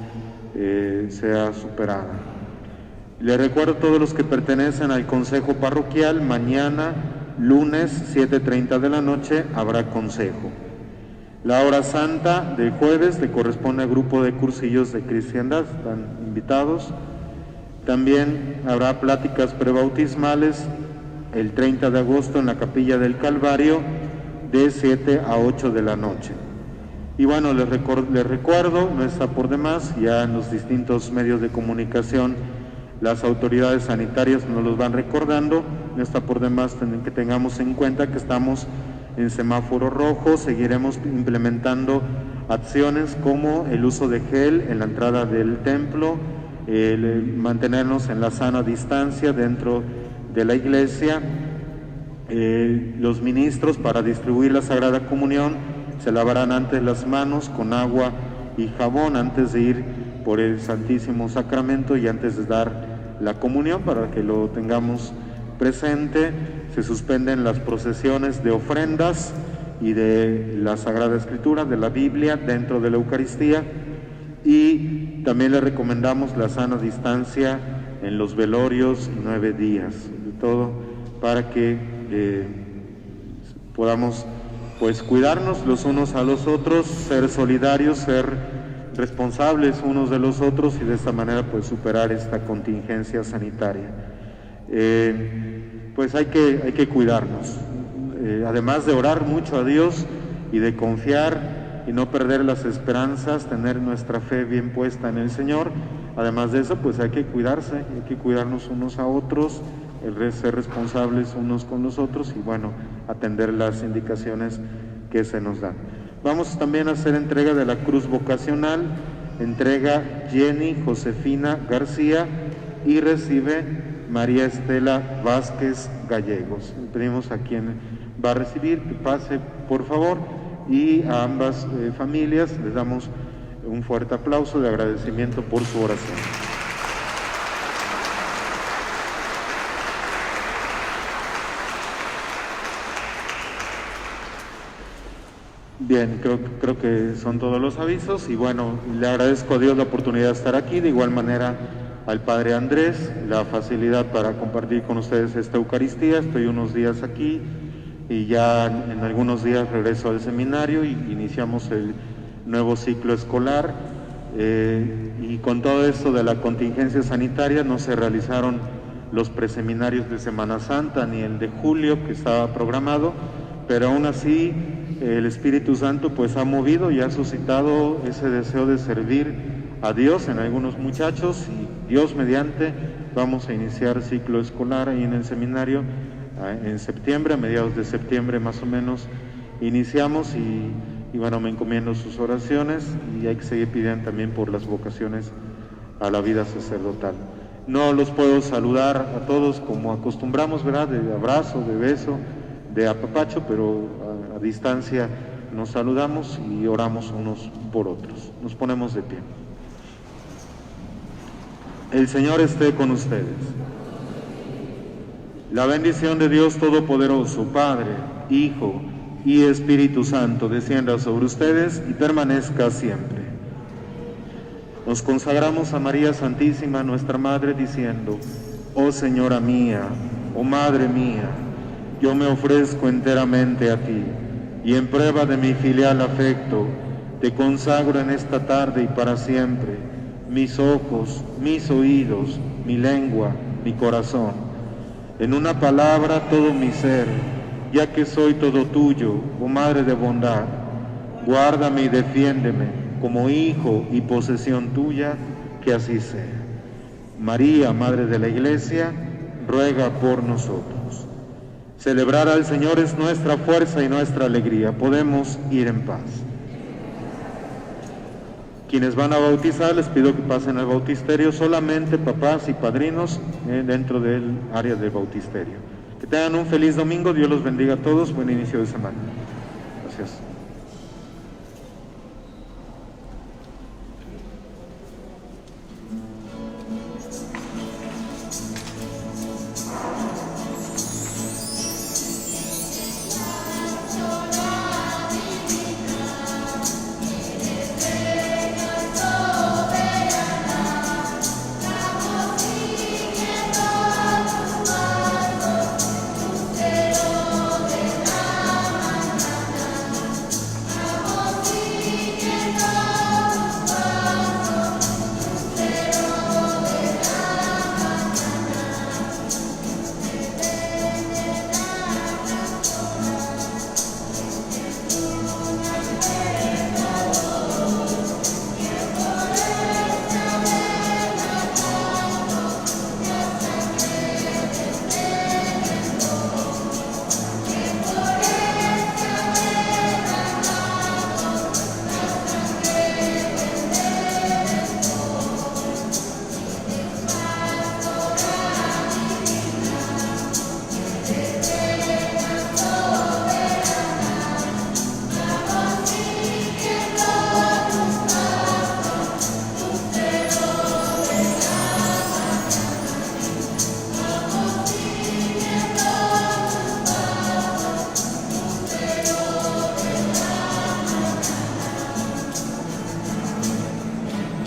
sea superada. Les recuerdo a todos los que pertenecen al Consejo Parroquial, mañana, lunes, 7:30 de la noche, habrá consejo. La hora santa de jueves le corresponde al grupo de cursillos de cristiandad, están invitados. También habrá pláticas prebautismales el 30 de agosto en la Capilla del Calvario de 7 a 8 de la noche. Y bueno, les recuerdo, no está por demás, ya en los distintos medios de comunicación las autoridades sanitarias nos los van recordando, no está por demás que tengamos en cuenta que estamos en semáforo rojo. Seguiremos implementando acciones como el uso de gel en la entrada del templo, mantenernos en la sana distancia dentro de la iglesia. Los ministros, para distribuir la Sagrada Comunión, se lavarán antes las manos con agua y jabón antes de ir por el Santísimo Sacramento y antes de dar la comunión, para que lo tengamos presente. Se suspenden las procesiones de ofrendas y de la Sagrada Escritura, de la Biblia, dentro de la Eucaristía, y también le recomendamos la sana distancia en los velorios 9 días, de todo para que podamos pues cuidarnos los unos a los otros, ser solidarios, ser responsables unos de los otros y de esta manera pues superar esta contingencia sanitaria. Pues hay que cuidarnos. además de orar mucho a Dios y de confiar y no perder las esperanzas, tener nuestra fe bien puesta en el Señor, además de eso, pues hay que cuidarse, hay que cuidarnos unos a otros, ser responsables unos con los otros y bueno, atender las indicaciones que se nos dan. Vamos también a hacer entrega de la cruz vocacional, entrega Jenny Josefina García y recibe María Estela Vázquez Gallegos. Le pedimos a quien va a recibir que pase por favor y a ambas familias les damos un fuerte aplauso de agradecimiento por su oración. Bien, creo que son todos los avisos y bueno, le agradezco a Dios la oportunidad de estar aquí, de igual manera al Padre Andrés, la facilidad para compartir con ustedes esta Eucaristía. Estoy unos días aquí y ya en algunos días regreso al seminario y iniciamos el nuevo ciclo escolar y con todo esto de la contingencia sanitaria no se realizaron los preseminarios de Semana Santa ni el de julio que estaba programado, pero aún así el Espíritu Santo pues ha movido y ha suscitado ese deseo de servir a Dios en algunos muchachos y Dios mediante vamos a iniciar ciclo escolar ahí en el seminario en septiembre, a mediados de septiembre más o menos iniciamos y bueno, me encomiendo sus oraciones y hay que seguir pidiendo también por las vocaciones a la vida sacerdotal. No los puedo saludar a todos como acostumbramos, ¿verdad? De abrazo, de beso, de apapacho, pero a distancia nos saludamos y oramos unos por otros. Nos ponemos de pie. El Señor esté con ustedes. La bendición de Dios Todopoderoso, Padre, Hijo y Espíritu Santo, descienda sobre ustedes y permanezca siempre. Nos consagramos a María Santísima, nuestra Madre, diciendo: oh Señora mía, oh Madre mía, yo me ofrezco enteramente a ti, y en prueba de mi filial afecto, te consagro en esta tarde y para siempre mis ojos, mis oídos, mi lengua, mi corazón, en una palabra todo mi ser, ya que soy todo tuyo, oh Madre de bondad. Guárdame y defiéndeme como hijo y posesión tuya, que así sea. María, Madre de la Iglesia, ruega por nosotros. Celebrar al Señor es nuestra fuerza y nuestra alegría. Podemos ir en paz. Quienes van a bautizar, les pido que pasen al bautisterio, solamente papás y padrinos dentro del área del bautisterio. Que tengan un feliz domingo, Dios los bendiga a todos, buen inicio de semana. Gracias.